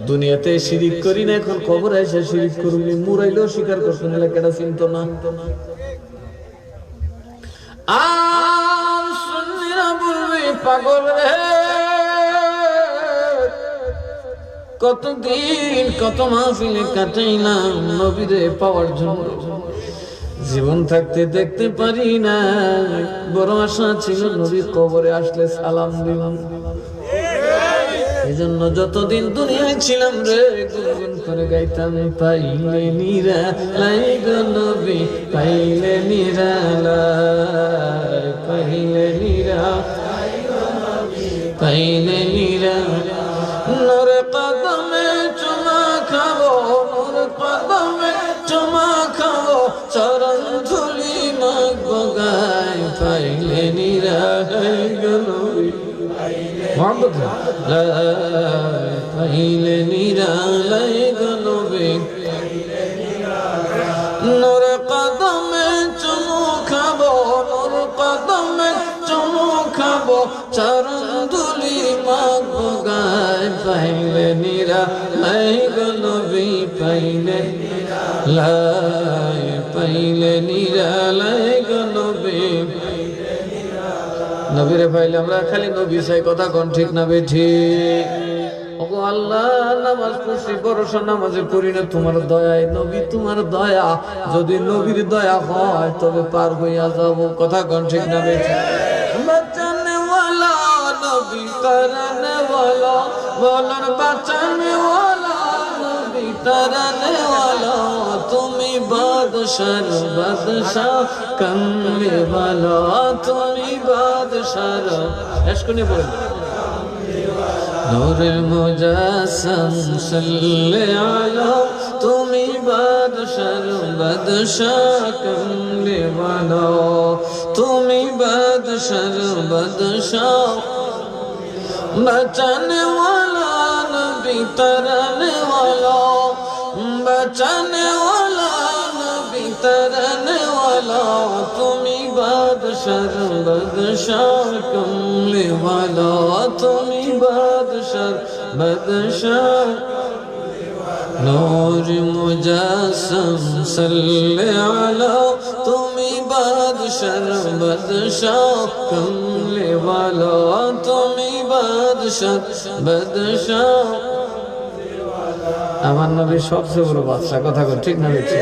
দুনিয়াতে শিরিক করি না এখন কবরে এসে শিরিক করবি মুরাইলেও স্বীকার করছে না কেডা চিনতো না আর সুন্নিরা বলবে পাগল রে কতদিন কত মাহফিলে কাটাইলাম নবীরে পাওয়ার জন্য জীবন থাকতে দেখতে পারি না বড় আশা ছিল নবী কবরে আসলে সালাম দিলাম এই জন্য যতদিন দুনিয়ায় ছিলাম রে গুনগুন করে গাইতাম পাইলে নিরা লাই গো নবী পাইলে নিরালাই পাইলে নিরা পাইলে নিরা নূর কদমে চুমা খাবো নূর কদমে চুমা খাবো চরণ ধুলি মাগবো গায় পাইলে নিরালাই গো নবী মোহাম্মদ পাইলে নিরালাই গো নবী নূর কদমে চুমু খাবো নূর কদমে চুমু খাবো চরণ ধুলি মাগবো গায় পাইলে নিরালাই গো নবী পাইলে লাই পাইলে নিরালাই গো নবী নবীরে পাইলে আমরা খালি নবী চাই কথা কোন ঠিক না বে ঠিক ওগো আল্লাহ নামাজ পড়ছি বড়সড় নামাজে পড়ি না তোমার দয়ায় নবী তোমার দয়া যদি নবীর দয়া হয় তবে পার হইয়া যাব কথা কোন ঠিক না বে ঠিক বাঁচানে ওয়ালা নবী করনে ওয়ালা বলন বাঁচানে ওয়ালা নবী করনে ওয়ালা তুমি বাদশাহ কমলে ওয়ালা তুমি বাদশাহ এশকুনে পড়ে নূরে মুজাসসাম সাল্লি আলা তুমি বাদশাহ কমলে ওয়ালা তুমি বাদশাহ बचाने वाला नबी तरने वाला बचाने वाला नबी तरने वाला तुम्ही बादशाह कमले वाला तुम्ही बादशाह नूर मुजासम सल्ले अला तुम्ही बादशाह कमले वाला तुम्ही बादशाह আমার নবী সবচেয়ে বড় বাদশা কথা কর ঠিক না বেশি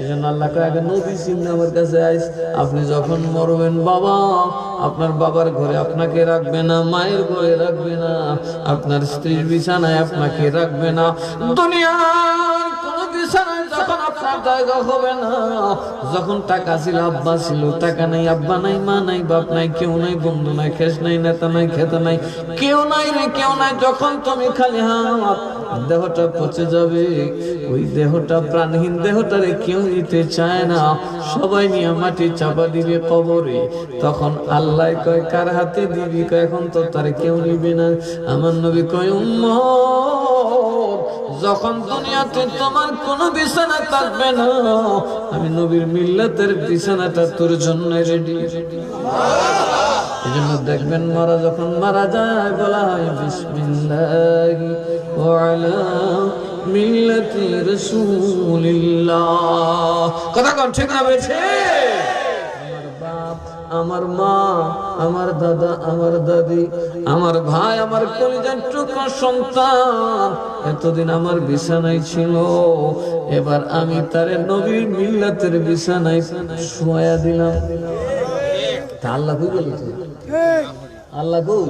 এই জন্য আল্লাহকে আগে নবী চিন্তা আমার কাছে আইস আপনি যখন মরবেন বাবা আপনার বাবার ঘরে আপনাকে রাখবে না মায়ের ঘরে রাখবে না আপনার স্ত্রীর বিছানায় আপনাকে রাখবে না দুনিয়ার কোন বিছানায় যখন আপনার জায়গা হবে না যখন টাকা ছিল আব্বা ছিল টাকা নাই আব্বা নাই মা নাই বাপ নাই কেউ নাই বন্ধু নাই খেস নাই নেতা নাই খেতা নাই কেউ নাই রে কেউ নাই যখন তুমি খালি হাত দেহটা পচে যাবে ওই দেহটা প্রাণহীন দেহটারে কেউ নিতে চায় না সবাই নিয়ে মাটি চাপা দিবে কবরে তখন আল্লাহ কয় কার হাতে দিবি কয় এখন তো তারে কেউ নিবে না আমার নবী কয় উম্মত যখন দুনিয়াতে তোমার কোনো বিছানা থাকবে না আমি নবীর মিল্লাতের বিছানাটা তোর জন্য রেডি এজন্য দেখবেন মারা যখন মারা যায় বলা হয় বিসমিল্লাহি ওয়া আলা মিল্লাতি রাসূলিল্লাহ কথা কোন ঠিক না বেছে আমার বাপ আমার মা, আমার দাদা, আমার দাদি, আমার ভাই, আমার কলিজার টুকরা সন্তান এতদিন আমার বিছানায় ছিল, এবার আমি তারে নবীর মিল্লাতের বিছানায় শোয়া দিলাম। তা আল্লাহ কই গেল? আল্লাহ কই?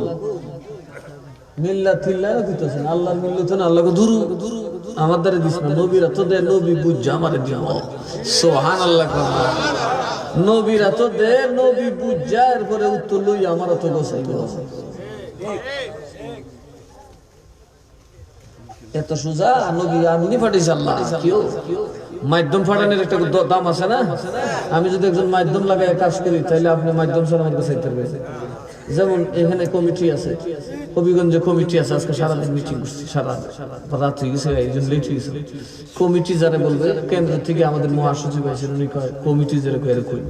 মিল্লাত তিল্লাহ দিতেছেন, আল্লাহর মিল্লাত না, আল্লাহকে দুরু আমার দ্বারা দিস না। নবীরা তো দে, নবী বুঝা আমারে দিব। সুবহানাল্লাহ। নবীরা তো দে, নবী বুঝা, এরপরে উত্তর লই আমার তো গোছাইব। এত সোজা নবী আমি পাঠিয়েছি আল্লাহ। কেউ মাধ্যম ফাটানোর একটা দাম আছে না? আমি যদি একজন মাধ্যম লাগাই কাজ করি, তাহলে আপনি মাধ্যম ছাড়া আমার কাছে চাইতে পারবেন। যেমন এখানে কমিটি আছে, হবিগঞ্জে কমিটি আছে, আজকে সারাদিন মিটিং করছি, সারা রাত হয়ে গেছে, এই জন্য লেট হয়ে গেছে। কমিটি যারা বলবে, কেন্দ্র থেকে আমাদের মহাসচিব আছেন, উনি কয় কমিটি যারা কয় এরকম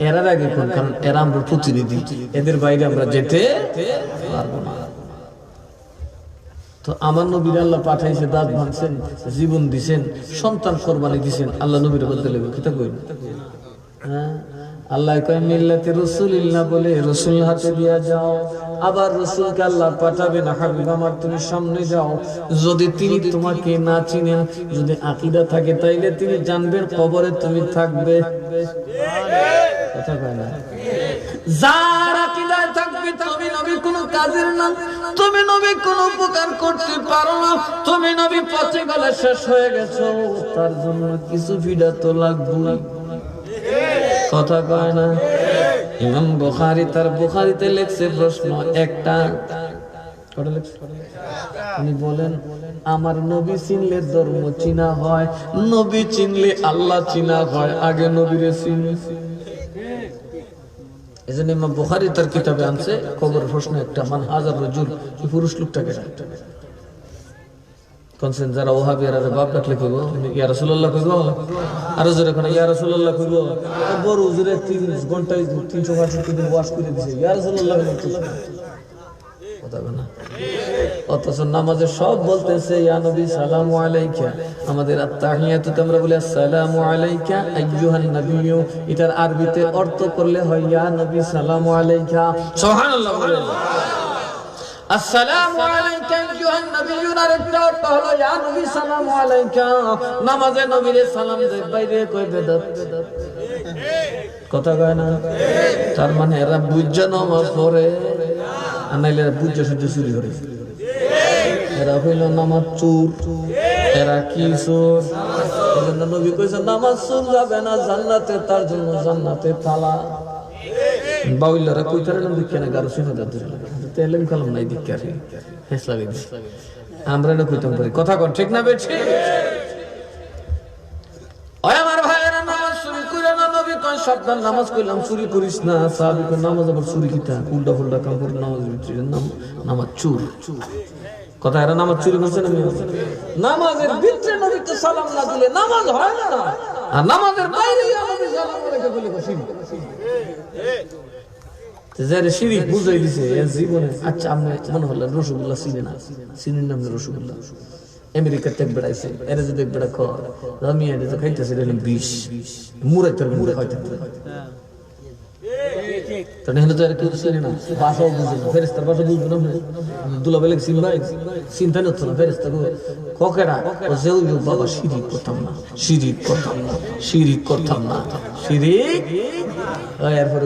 এরার আগে কোন, কারণ এরা আমরা প্রতিনিধি, এদের বাইরে আমরা যেতে পারবো না। তো আমার নবীর আল্লাহ পাঠাইছে, দাঁত ভাঙছেন, জীবন দিছেন, সন্তান কোরবানি দিছেন, আল্লাহ নবীর বলতে লাগবে কিতা কই? হ্যাঁ, আল্লাহ কয় মিল্লাতে রাসূলিল্লাহ বলে রাসূল হাতে দিয়া যাও। আবার রাসূলকে আল্লাহ পাঠাবেন, হাবিব আমার তুমি সামনে যাও। যদি তিনি তোমাকে না চিনেন, যদি আকীদা থাকে, তাইলে তিনি জানবেন কবরে তুমি থাকবে। কথা কয় না? যার আকীদায় থাকবে তুমি নবী কোনো কাজের না, তুমি নবী কোনো উপকার করতে পারো না, তুমি নবী পথে গেলে শেষ হয়ে গেছো, তার জন্য কিছু ফিডা তো লাগবে। কথা কয় না? ইমাম বুখারী তার বুখারীতে লেখছে প্রশ্ন একটা, কটা লেখছে? উনি বলেন আমার নবী চিনলে ধর্ম চিনা হয়, নবী চিনলে আল্লাহ চিনা হয়, আগে নবীরে চিনি। এজন্য ইমাম বুখারী তার কিতাবে আনছে কবরের প্রশ্ন একটা, মান হাজার রাজুল, পুরুষ লোকটাকে কোনছেন যারা ওহাবি আর বাপ ডাকলে কইব ইয়া রাসূলুল্লাহ কইব, আর যারা কোন ইয়া রাসূলুল্লাহ কইব, বড় হুজুরে 3 ঘন্টায় 365 দিন ওয়াজ করে দিছে ইয়া রাসূলুল্লাহ কথা না। অথচ নামাজে সব বলতেছে ইয়া নবী সালামু আলাইকা, আমাদের আত্তাহিয়াতুতে আমরা বলি আসসালামু আলাইকা আইয়ুহান নাবিয়্যু, এটার আরবিতে অর্থ করলে হয় ইয়া নবী সালামু আলাইকা। সুবহানাল্লাহ বলেন। আসসালামু আলাইকা আইয়ুহান নাবিয়্যু, আর একটা অর্থ হলো ইয়া নবী সালামু আলাইকা। নামাজে নবীরে সালাম দেয়, বাইরে কই বেদাত। কথা কয় না? তার মানে এরা বুঝা নামাজ পড়ে, আর নাইলে এরা বুঝা শুদ্ধ চুরি করে। এরা হইল নামাজ চোর, এরা কি চোর? এজন্য নবী কইছে নামাজ চোর যাবে না জান্নাতে, তার জন্য জান্নাতে তালা। বাউলারা কইতারে না দেখে না গারো শুনে দাদু তেলেম কলম নাই দিকে হেস লাগে আমরা না কইতাম পারি। কথা কোন ঠিক না বেঠি? ওই আমার ভাইরা নামাজ শুরু করে না, নবী কোন সাবধান নামাজ কইলাম চুরি করিস না। সাহাবী কোন নামাজ আবার চুরি কিতা, উল্টা ফুল্টা কাম করে নামাজ ভিতরে নামাজ চুর। কথা এরা নামাজ চুরি করছে না? নামাজের ভিতরে নবী তো সালাম না দিলে নামাজ হয় না, আর নামাজের বাইরে নবী সালাম রেখে বলে কইছি যারা শিরিক বুঝাই দিছে জীবনে। আচ্ছা আপনি মনে হলো রসগোল্লা চিনে না, চিনেন না? রসগোল্লা আমেরিকাতে এক বেড়াইছে, এরা যদি এক বেড়া আমি এটা খাইতেছে বিষ মুড়াই তোর মুড়ে খাইতে বাবা শিরিক করতাম না, শিরিক করতাম না, শিরিক করতাম না, শিরিক। এরপরে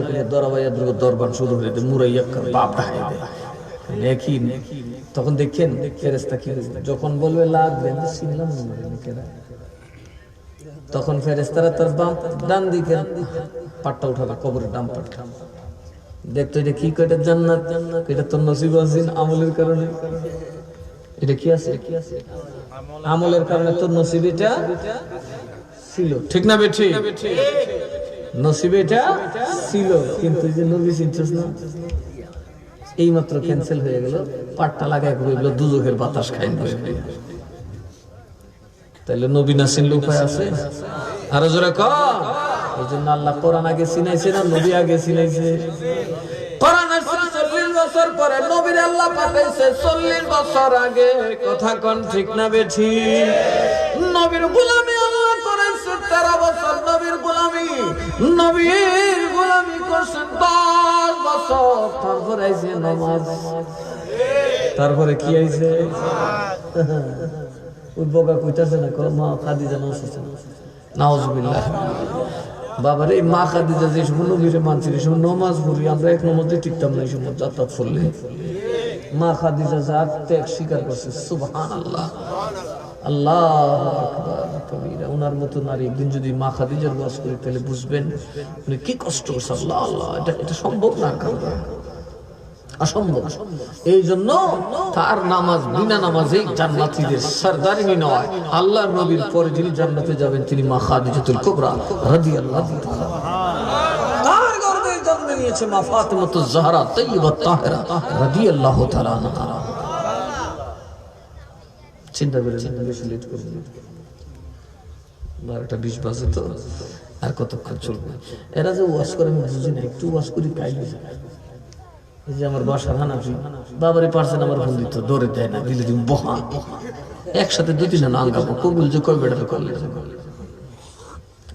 দরবার শুরু হয়ে মুরাই বাপ ঢাকাই দেয়। তখন দেখেন ফেরেস্তা কি যখন বলবে লাগবে চিনলাম না, তখন ফেরেস্তারা তার ডান দিকে পাটটা উঠাবে, কবরের ডান পাটটা দেখতো এটা কি কয়টা জান্নাত, এটা তোর নসিব আছে আমলের কারণে। এটা কি আছে? আমলের কারণে তোর নসিব এটা ছিল, ঠিক না বেঠি? নসিব এটা ছিল, কিন্তু যে নবী চিনছিস না, এই মাত্র ক্যান্সেল হয়ে গেল। পাটটা লাগাই কইলো দুজকের বাতাস খাই না। তাইলে নবী না চিনলে উপায় আছে? আরো জোরে কর। এই জন্য আল্লাহ কোরআন আগে চিনাইছে না নবী আগে চিনাইছে? কোরআন আসছে 40 বছর পরে, নবীর আল্লাহ পাঠাইছে 40 বছর আগে। কথা কোন ঠিক না বেঠি? নবীর গোলামি আল্লাহ করেছে 13 বছর, নবীর গোলামি, নবীর গোলামি গোলামি করছেন 10 বছর, তারপরে আইছে নামাজ, তারপরে কি আইছে? ওই বগা কইতাছে না মা খাদিজা নাউসছেন, নাউজুবিল্লাহ। বাবারে মা খাদিজা যে সময় নবীরে মানছিল, এই সময় নামাজ পড়ি আমরা এক নামাজে টিকতাম না, এই সময় যাতায়াত করলে মা খাদিজা জাত ত্যাগ স্বীকার করছে। সুবহানাল্লাহ, আল্লাহু আকবার কবীরা। ওনার মতো নারী একদিন যদি মা খাদিজার ওয়াজ করে তাহলে বুঝবেন উনি কি কষ্ট করছে। আল্লাহ আল্লাহ, এটা সম্ভব না, অসম্ভব। এই জন্য তার নামাজ বিনা নামাজেই জান্নাতীদের সরদারিনী নয়। আল্লাহর নবীর পরে যিনি জান্নাতে যাবেন তিনি মা খাদিজাতুল কুবরা রাদিয়াল্লাহু তাআলা। তার গর্ভে জন্ম নিয়েছে মা ফাতিমাতুজ জাহরা তাইয়্যিবা তাহেরা রাদিয়াল্লাহু তাআলা আনহা। চিন্তা করে বেশি লেট করবেন, 12টা 20 বাজে তো আর কতক্ষণ চলবে? এরা যে ওয়াজ করে আমি বুঝি না, একটু ওয়াজ করি কাইলে। এই যে আমার বাসার হানাফি বাবারে পারছেন আমার ফোন দিত, দৌড়ে দেয় না, দিলে তুমি বহা একসাথে 2-3 জন আঙ্গাবো কবুল যে কয় বেড়াতে করলে।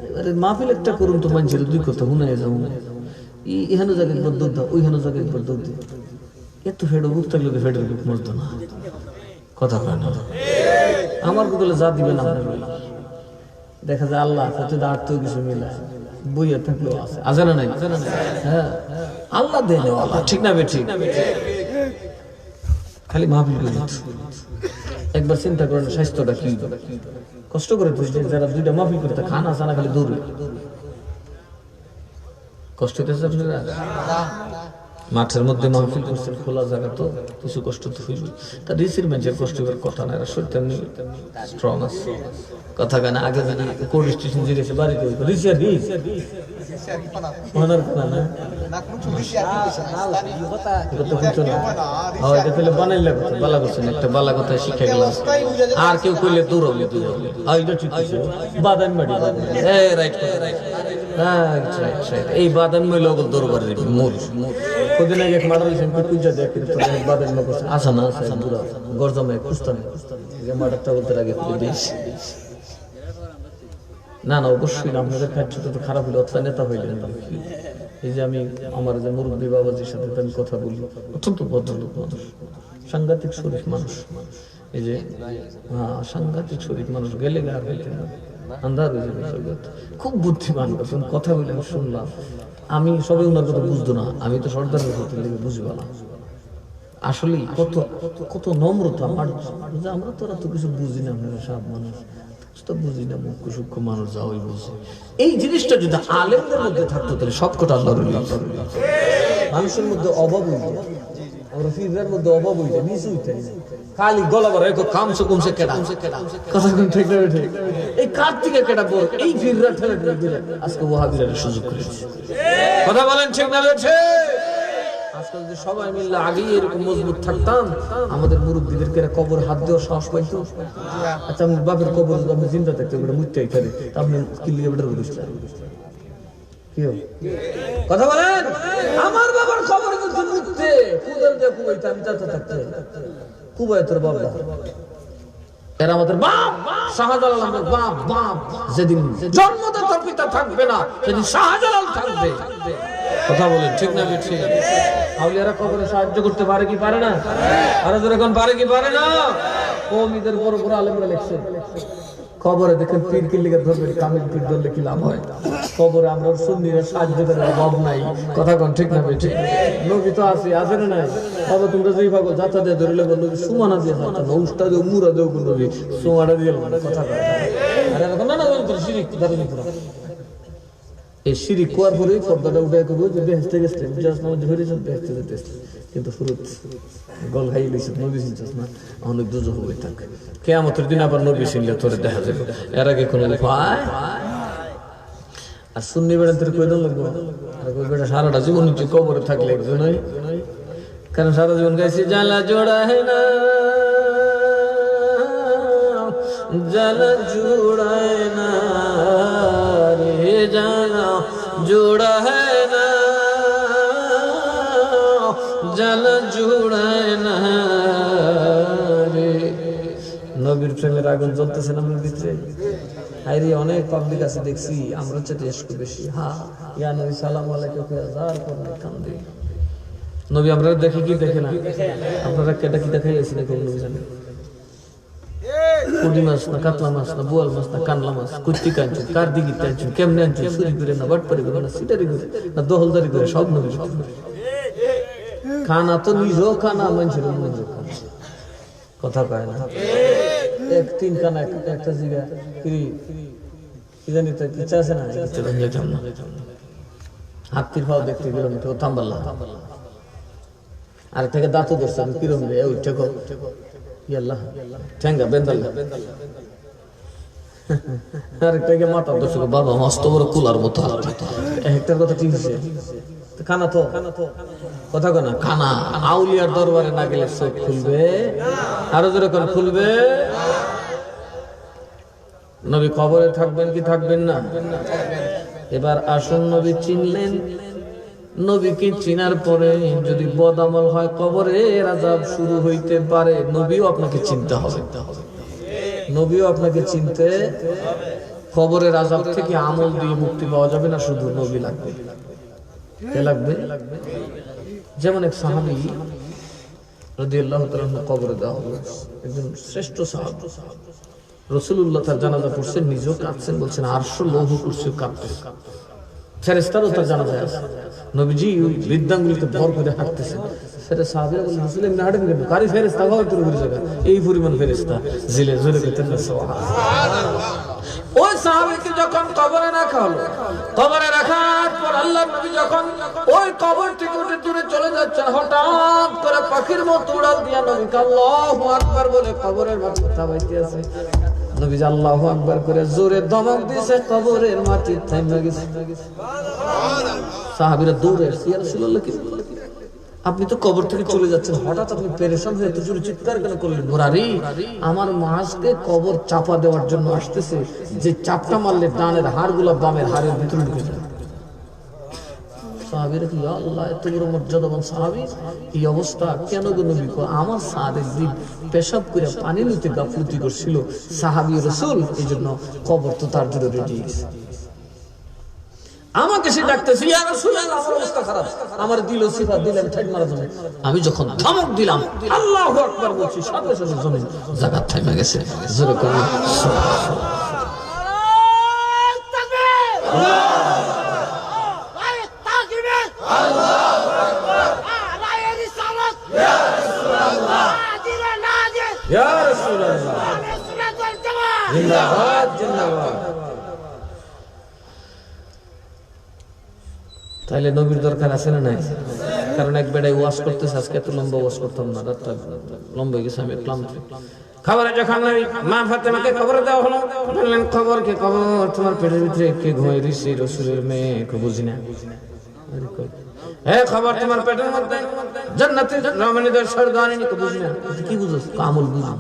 এবারে মাহফিল একটা করুন তো মানুষের 2 কথা শুনে যাও, এখানে জায়গায় একবার দৌড় দাও, ওইখানে জায়গায় একবার দৌড় দিই। এত ফেডো বুক থাকলে ফেডের বুক মরতো না, কথা কয় না। আমার কোথাও যা দিবেন আপনার দেখা যায় আল্লাহ সাথে আর্থ কিছু মিলায় বইয়া থাকলেও আছে, আছে না নাই? হ্যাঁ, আল্লাহ দেন, আল্লাহ ঠিক না বে ঠিক। খালি মাহফিল করে একবার চিন্তা করেন স্বাস্থ্যটা কি কষ্ট করে তুই যারা 2টা মাহফিল করে তা খানা সানা খালি দৌড়ে কষ্ট হইতেছে আপনারা। মাঠের মধ্যে মাহফিল করছেন, খোলা জায়গা তো কিছু কষ্ট তো হইবে। তা রিসির মানুষের কষ্ট করার কথা না, এরা শরীর তেমনি স্ট্রং আছে, কথা কেন। আগে যদি কোল্ড স্টেশন জিজ্ঞেসে বাড়িতে হইতো রিসিয়ার রিস ওনার কথা না, এটা তাহলে বানাইলে কথা বালা করছেন, একটা বালা কথা শিখে গেলাম। আর কেউ কইলে দৌড়াবো দৌড়াবো, এটা ঠিক আছে। বাদাম বাড়ি রাইট এই বাদাম মহিলা দৌড়বার মোর কদিন আগে এক মার্ডার হয়েছে, পূজা দেখে বাদাম করছে আসা না আসা পুরা গরজামায় কুস্তানে মার্ডারটা বলতে আগে দিস না না অবশ্যই না। আপনাদের খাচ্ছটা তো খারাপ হইলে অথবা নেতা হইলেন। এই যে আমি আমার যে মুরব্বী বাবাজির সাথে আমি কথা বলি, অত্যন্ত ভদ্রলোক মানুষ, সাংঘাতিক শরীফ মানুষ। এই যে হ্যাঁ সাংঘাতিক শরীফ মানুষ, গেলে আর হইতেন না, আন্ধার হয়ে যাবে। খুব বুদ্ধিমান কথা বলে আমি শুনলাম। আমি সবাই ওনার কথা বুঝতো না, আমি তো সর্দারের কথা লেগে বুঝবো না। আসলে কত কত নম্রতা, আমরা তো এত কিছু বুঝি না, আপনারা সব মানুষ তো বুঝি না, মুখ্য সূক্ষ্ম মানুষ যা ওই বুঝে। এই জিনিসটা যদি আলেমদের মধ্যে থাকতো তাহলে সবকটা আল্লাহর মানুষের মধ্যে অভাব হইতো, আমরা ফিরার মধ্যে অভাব হইতো, নিচু হইতে খালি গলা ভরা কামছে কমছে কেডা কথা ঠিক না ঠিক। এই কার থেকে কেডা বল এই ফিররা ঠেলে ঠেলে আজকে ওয়াহাবিরা সুযোগ করেছে, কথা বলেন ঠিক না ঠিক। আজকাল যে সবাই মিলে আগেই এরকম মজবুত থাকতাম, আমাদের মুরব্বীদেরকে কবর হাত দেওয়ার সাহস পাইতো। আচ্ছা আমার বাপের কবর যদি আপনি চিন্তা থাকতে মুইটাই খারে, আপনি কিলিয়ে বেটার বুঝলেন কথা বলেন। আমার বাবার খবর কিন্তু মুখতে কুদাল দিয়ে কুবাইতে আমি যাতে থাকতে কুবাই তোর বাবা, এরা আমাদের বাপ শাহজালাল, আমাদের বাপ বাপ। যেদিন জন্মদাতার পিতা থাকবে না সেদিন শাহজালাল থাকবে, কথা বলেন ঠিক না ঠিক। আউলিয়ারা কবরে সাহায্য করতে পারে কি পারে না? আরে যখন পারে কি পারে না? কওমিদের বড় বড় আলেমরা লেখছে কবরে দেখেন পীর কি লিখে ধরবে, কামিল পীর ধরলে কি লাভ হয়? কবরে আমরা সুন্নিরা সাহায্য করার অভাব নাই, কথা কোন ঠিক না ঠিক। নবী তো আছে আছে না নাই? বাবা তোমরা যেই ভাগো যাতা দিয়ে ধরলে নবী সুমানা দিয়ে যাতা না, উস্তা দিয়ে মুরা দেও কোন নবী সুমানা দিয়ে কথা কয়। আরে এখন না না তোর শিরিক দাঁড়ানি পুরা এই শিরিক কোয়ার পরে পর্দাটা উঠে করবো যে বেহেশতে গেছে জাস নামাজ ধরেছেন বেহেশতে যেতেছে, কিন্তু ফুরুত গল খাই লইছে নবী চিনছস না, অনেক দুজহ হয়ে থাকে। কিয়ামতের দিন আবার নবী চিনলে তোরে দেখা যাবে, এর আগে কোনো উপায়। আর সুন্নি বেড়াতে কই দাও লাগবো, আর কই বেটা সারাটা জীবন তুই কবরে থাকলে একজন নয়, কারণ সারা জীবন গাইছি জালা জোড়া হে না জালা জোড়ায় না রে জালা জোড়া হে না জালা জোড়ায় না রে। নবীর প্রেমের আগুন জ্বলতেছে না আমার ভিতরে। আরে অনেক পাবলিক আছে দেখছি আমরা চেয়ে একটু বেশি। হ্যাঁ ইয়া নবী সালাম আলাইকুম হাজার করলে কান্দে। নবী আমরা দেখি কি দেখে না? আপনারা কেটা কি দেখাইছি দেখুন নবী জানেন। পুঁটি মাছ না কাতলা মাছ না বোয়াল মাছ না কানলা মাছ কুচি কাঁচুন কার দিকে টানছুন কেমনে আনছুন চুরি করে না বাটপারি করে না সিটারি করে না দহলদারি করে সব নবী। খানা তো নিজেও খানা মানুষের নিজেও খানা কথা কয় না। এক তিন কানা একটা জিগা কি জানি তো ইচ্ছা আছে না হাতির ভাও দেখতে গেলাম তো থাম্বাল্লা আর থেকে দাঁতও ধরছে আমি কিরম রে ওই ঠেকো ইয়াল্লাহ ঠেঙ্গা বেন্দাল্লা আর থেকে মাথা দর্শক বাবা মস্ত বড় কুলার মতো একটার কথা ঠিক আছে খানা তো কথা কয় না খানা আউলিয়ার দরবারে না গেলে চোখ খুলবে আরো যেরকম খুলবে। নবী কবরে থাকবেন কি থাকবেন না? এবার আসুন নবী চিনলেন। নবীকে চিনার পরে যদি বদামল হয় কবরের আযাব শুরু হইতে পারে। নবীও আপনাকে চিনতে হবে, নবীও আপনাকে চিনতে। কবরের আযাব থেকে আমল দিয়ে মুক্তি পাওয়া যাবে না, শুধু নবী লাগবে। কে লাগবে? যেমন এক সাহাবী রাদিয়াল্লাহু তাআলা কবরে দেওয়া হলো, একজন শ্রেষ্ঠ সাহাবী। রাসূলুল্লাহ তার জানাজা পড়ছেন, নিজেও কাঁদছেন, বলছেন আরশ লৌহ কুরসিও কাঁপতেছে, ফেরেশতারাও তার জানাজায় আছে। নবীজি ওই বৃদ্ধাঙ্গুলিতে ভর করে হাঁটতেছেন। সেটা সাহাবীরা বললেন রাসূল এমনি হাঁটেন কেন? কারি ফেরেশতা হয় তোর উপরে জায়গা এই পরিমাণ ফেরেশতা জিলে জোরে করতেন না সুবহানাল্লাহ। ওই সাহাবীকে যখন কবরে রাখা হলো, কবরে রাখার পর আল্লাহর নবী যখন ওই কবর থেকে উঠে দূরে চলে যাচ্ছেন, হঠাৎ করে পাখির মতো উড়াল দিয়া নবীকে আল্লাহু আকবার বলে কবরের মাটি থামাইতে আছে। নবীজি আল্লাহু আকবার করে জোরে ধমক দিয়েছে, কবরের মাটি থামে গেছে। সাহাবীরা দৌড়ে আসছে, ইয়া রাসূলুল্লাহ কি আপনি তো কবর থেকে চলে যাচ্ছেন, হঠাৎ আপনি পেরেশান হয়ে এত জোরে চিৎকার কেন করলেন? মুরারি আমার মাসকে কবর চাপা দেওয়ার জন্য আসতেছে, যে চাপটা মারলে ডানের হাড়গুলো বামের হাড়ের ভিতরে ঢুকে যায়। সাহাবীরা কি আল্লাহ এত বড় মর্যাদাবান সাহাবী, এই অবস্থা কেন গো নবী? আমার সাদের দিন পেশাব করে পানি নিতে গাফলতি করছিল সাহাবী রাসূল, এই জন্য কবর তো তার জন্য রেডি গেছে। আমাকে সে ডাকতেছে, ইয়া রাসূলুল্লাহ আমার অবস্থা খারাপ, আমার দিল সিফা দিলেন ঠাই মারা যাবে। আমি যখন ধমক দিলাম আল্লাহু আকবার বলছি, সাথে সাথে জমিন জায়গা থেমে গেছে। জোরে করে ইয়া রাসূলুল্লাহ জিন্দাবাদ জিন্দাবাদ। তাহলে নবীর দরকার আছে না নাই? কারণ এক বেড়াই ওয়াজ করতেছে, আজকে এত লম্বা ওয়াজ করতাম না, রাতটা লম্বা হয়ে গেছে, আমি ক্লান্ত। খবরে যখন মা ফাতেমাকে খবর দেওয়া হলো, বললেন খবর কে? খবর তোমার পেটের ভিতরে কে ঘুমাই রইছে, রাসূলের মেয়ে। বুঝি না খবর তোমার পেটের মধ্যে জান্নাতের রমণীদের সরদারিনী। বুঝি না কি বুঝছ? আমল বুঝি।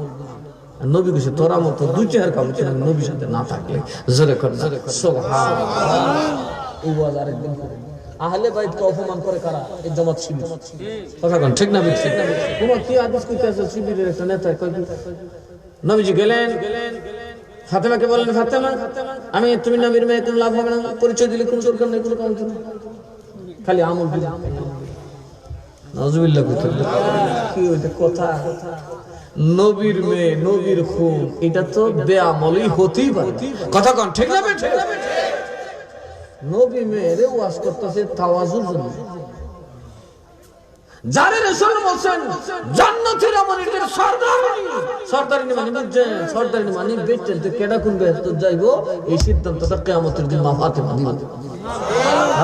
নবী কইছে তোরা মতো দুই চেহারা কাবু ছিল নবীর সাথে না থাকলে। জোরে কর সুবহানাল্লাহ। এই ওয়াজ আরেকদিন করে আহলে বাইতকে অপমান করে কারা? এই জামাত শিবির। কথা কোন ঠিক না? ঠিক না? তোমার কি আদেশ করতে আছে? শিবিরের একটা নেতা কই নবীজি গেলেন, ফাতেমাকে বললেন ফাতেমা আমি তুমি নবীর মেয়ে, কোনো লাভ হবে না, পরিচয় দিলে কোনো দরকার নেই, কোনো কাম নেই, খালি আমল দিলে। নাউজুবিল্লাহ। কি ওইটা কথা? নবীর মেয়ে, নবীর খুন, এটা তো বেআমলি হতেই পারে। কথা কোন ঠিক না? ঠিক না? নবী মেয়েরে ওয়াজ করতেছে তাওয়াজুর জন্য। যারে রাসূল বলেন জান্নাতের রমণীদের সরদারিনী, সরদারিনী মানে বুঝছেন? সরদারিনী মানে বেচতে তো কেডা কোন বেহেশত যাইবো, এই সিদ্ধান্তটা কিয়ামতের দিন মা ফাতেমা দিবে।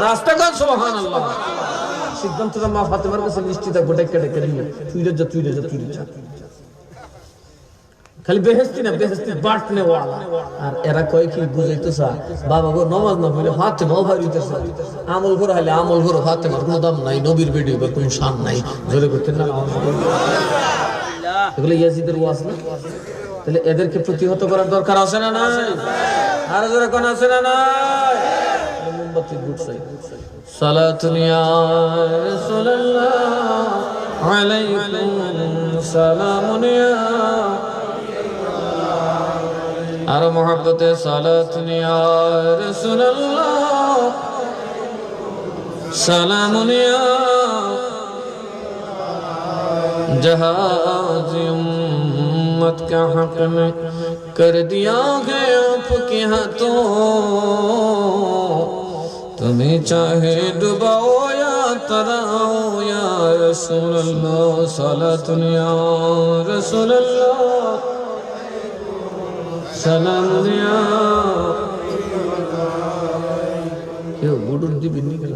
রাস্তা কোন? সুবহানাল্লাহ। সিদ্ধান্তটা মা ফাতেমার কাছে নিশ্চিত থাকবে, ডেকে ডেকে দিবে, তুই রে যা, তুই রে যা, তুই রে যা। খালি বেহেশতি না, বেহেশতি বাটনে ওয়ালা। আর এরা কয় কি বুঝাইতো চা, বাবা গো নমাজ না পড়লে ফাতেমা ভাই দিতেছে, আমল করে হলে আমল করে ফাতেমার কোনো দাম নাই, নবীর বেডি বা কোনো শান নাই। জোরে করতে না এগুলো ইয়াজিদের ওয়াজ না? তাহলে এদেরকে প্রতিহত করার দরকার আছে না নাই? আর জোরে কোন আছে না নাই? মোমবাতি গুছাই সালাতুন ইয়া রাসূলুল্লাহ আলাইকুম সালামুন ইয়া আর মোহাব্বতে সালাত নিয়া রাসূলুল্লাহ সালামুন ইয়া जहाज़ उम्मत का हक में कर दिया गया आपके हाथों तुम्हें चाहे डुबाओ या तराओ या रसूल अल्लाह सलातुन या रसूल अल्लाह सलाम या क्यों बुडुर दी बिन्नी कर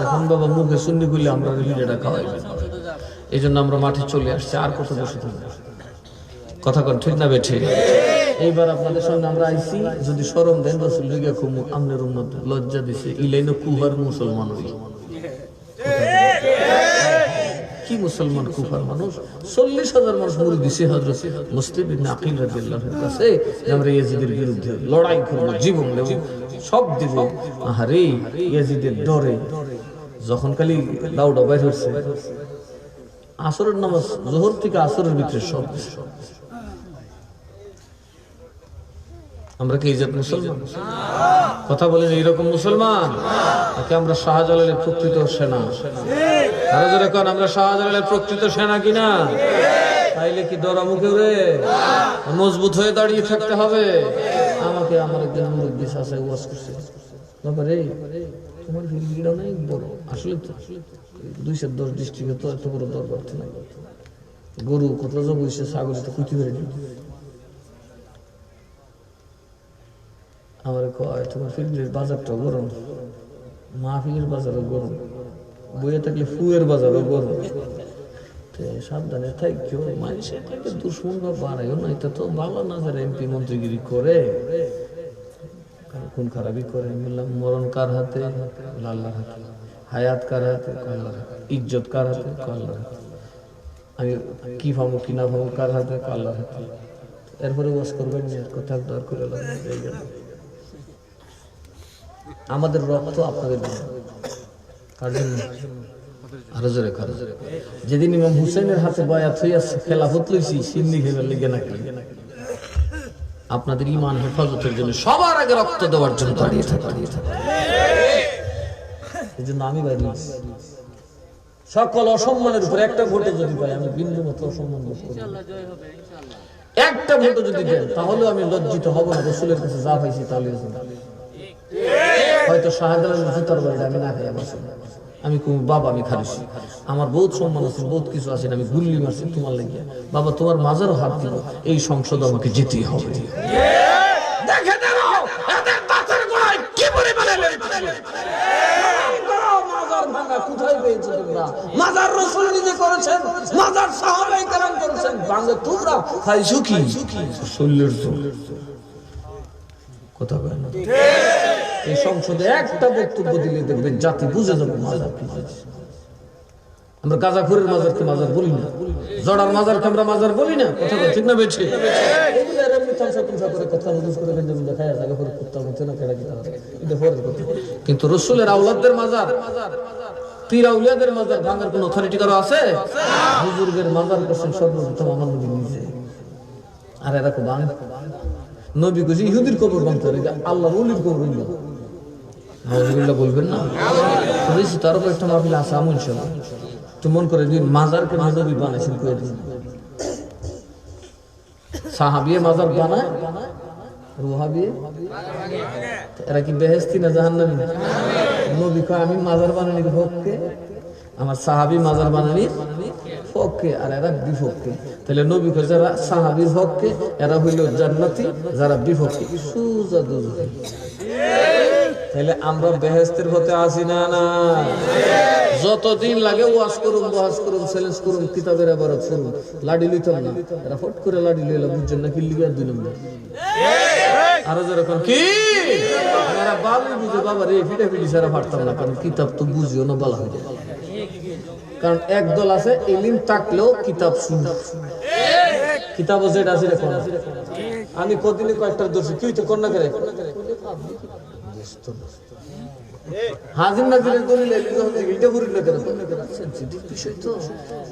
এখন বাবা মুখে শুননি বলে আমরা রিলিজটা খাওয়াই এই জন্য আমরা মাঠে চলে আসছি আর কত বসে থাকবো কথা কন ঠিক না বেঠে এইবার আপনাদের সঙ্গে আমরা আইছি যদি শরম দেন রসুল রেগে খুব আমনের উন্নত লজ্জা দিছে ইলাইনো কুহার মুসলমান হই কি মুসলমান কুফার মানুষ 40,000 মানুষ মুড়ি দিছে হযরত মুসলিম ইবনে আকিল রাদিয়াল্লাহু আনহু কাছে আমরা ইয়াজিদের বিরুদ্ধে লড়াই করব জীবন দেব সব দিব আরে ইয়াজিদের ডরে যখন খালি দাউড়া বাইর হচ্ছে আসরের নামাজ যোহর থেকে আসরের ভিতরে সব আমরা কি ইজ্জত মুসলমান কথা বলেন এইরকম মুসলমান নাকি আমরা শাহজালালের প্রকৃত সেনা আরো জোরে কোন আমরা শাহজালালের প্রকৃত সেনা কিনা তাইলে কি ডরা মুখে রে মজবুত হয়ে দাঁড়িয়ে থাকতে হবে আমাকে আমার একজন মুরব্বি সাসে ওয়াজ করছে বাবা রে তোমার ফিল্ডিটা অনেক বড় আসলে তো 210 ডিস্ট্রিক্টে তো এত বড় দরবার না গরু কত জব হইছে ছাগল তো কুতি করে নি আমার কয় তোমার ফিল্ডের বাজারটা গরম মাহফিলের বাজারও গরম বইয়ে থাকলে ফুয়ের বাজারও গরম সাবধানে থাকো মানুষের থেকে দুশ্মন বা বাড়াইও না এটা তো ভালো না যারা এমপি মন্ত্রীগিরি করে কোন খারাপই করে বললাম মরণ কার হাতে আল্লাহর হাতে হায়াত কার হাতে আল্লাহর হাতে ইজ্জত কার হাতে আল্লাহর হাতে আমি কি ভাবো কি না ভাবো কার হাতে আল্লাহর হাতে এরপরে ওয়াজ করবেন না কথা দর করে আমাদের রক্ত আপনাদের কার জন্য আরো জোরে কারো যেদিন ইমাম হুসেনের হাতে বায়াত হইয়াছে খেলাফত লইছি সিন্নি খেলার লেগে নাকি আপনাদের ঈমান হেফাজতের জন্য সবার আগে রক্ত দেওয়ার জন্য দাঁড়িয়ে থাকে এই জন্য আমি বাইরে সকল অসম্মানের উপর একটা ভোটে যদি পাই আমি বিন্দু মাত্র অসম্মান বোধ করি একটা ভোটে যদি দেন তাহলে আমি লজ্জিত হব না রাসূলের কাছে যা পাইছি তাহলে হয়তো শাহজালালের জুতার বাড়িতে আমি না খাই আমি বাবা আমি খারিছি আমার বহুত সম্মান আছে বহুত কিছু আছে আমি গুল্লি মারছি তোমার লেগে বাবা তোমার মাজারও হাত দিব এই সংসদ আমাকে যেতেই হবে দেখে দাও এদের বাতের গোড়ায় কি পরিমাণে মাজার ভাঙা কোথায় পেয়েছো তোমরা মাজার রাসূল নিজে করেছেন মাজার সাহাবায়ে কেরাম করেছেন ভাঙা তোমরা খাইছো কি শরীরের জোর কথা বলেন না এই সংসদে একটা বক্তব্য দিলে দেখবেন জাতি বুঝে যাবে মাজার কি আমরা গাজাখুরের মাজারকে মাজার বলি না জড়ার মাজারকে আমরা মাজার বলি না কথা বল ঠিক না বেঠে এগুলো এমনি তামসা করে কথা হুজুর করে গঞ্জাম দেখায় জায়গা করে কুত্তা মতে না কেডা কি তারা এটা ফরজ কথা কিন্তু রাসূলের আওলাদদের মাজার পীর আউলিয়াদের মাজার ভাঙার কোনো অথরিটি কারো আছে হুজুরদের মাজার করছেন সর্বপ্রথম আমার নবী নিজে আর এরা কো ভাঙে নবী কইছে ইহুদির কবর ভাঙতে হবে আল্লাহর ওলির কবর ভাঙবে নাউজুবিল্লাহ বলবেন না বুঝেছি তার উপর একটা মাহফিল আছে আমন ইনশাআল্লাহ তো মন করে দিন মাজারকে নবী বানাইছেন কই দিন সাহাবী মাজার বানায় রুহাবি এরা কি বেহেশতি না জাহান্নামী নবী কয় আমি মাজার বানানির হককে আমার সাহাবী মাজার বানানির হককে আর এরা বিপক্ষে তাহলে নবী কয় যারা সাহাবীর হককে এরা হইল জান্নাতি যারা বিপক্ষে সুজা দুজে তাহলে আমরা বেহেশতের হতে আসি না না যতদিন লাগে ওয়াজ করুন চ্যালেঞ্জ করুন কিতাবের ইবারত করুন লাডি লইতাম না এরা ফট করে লাডি লইলা বুঝছেন না কি লিগা দুই নম্বর আর যেরকম কি এরা বাবু বুঝে বাবা রে ফিটা ফিটি সারা ফাটতাম না কারণ কিতাব তো বুঝিও না বলা হয়ে যায় কারণ একদল আছে ইলম থাকলেও কিতাব শুনে কিতাবও যেটা আছে রে কোন আমি কতদিনে কয়েকটার দোষী কি তো কোন না করে হাজির নাজিরের দলিল এটা করিল কেন? সেনসিটিভ বিষয় তো,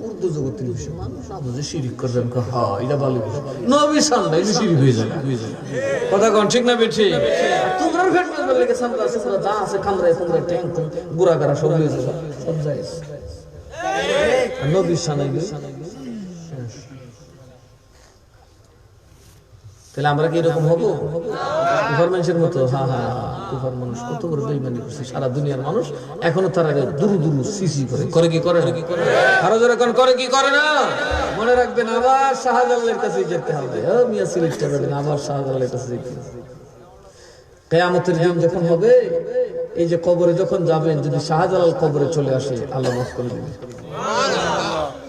উর্দু জগতের বিষয়, মানুষ না বুঝে শিরিক করবেন। হ্যাঁ, এটা ভালো বিষয়, নবীর সামনে এটা শিরিক হয়ে যাবে। কথা কোন ঠিক না বেঠি? তোমরা ফেট করবে লেগে সামনে আছে, যা আছে কামরায় কুমরায় ট্যাঙ্ক গুড়া গাড়া সব হয়ে যাবে, সব যায়। নবীর সামনে তাহলে আমরা কি এরকম হবো কুফার মানুষের মতো? হ্যাঁ হ্যাঁ, কুফার মানুষ কত বড় বেঈমানি করছে, সারা দুনিয়ার মানুষ এখনো তারা দুরু দুরু সিসি করে কি করে না? আরো যারা কোন করে কি করে না? মনে রাখবেন, আবার শাহজালালের কাছে যেতে হবে। মিয়া সিলেক্ট করবেন, আবার শাহজালালের কাছে যেতে হবে। কিয়ামতের দিন যখন হবে, এই যে কবরে যখন যাবেন, যদি শাহজালাল কবরে চলে আসে, আল্লাহ মাফ করে দিবেন।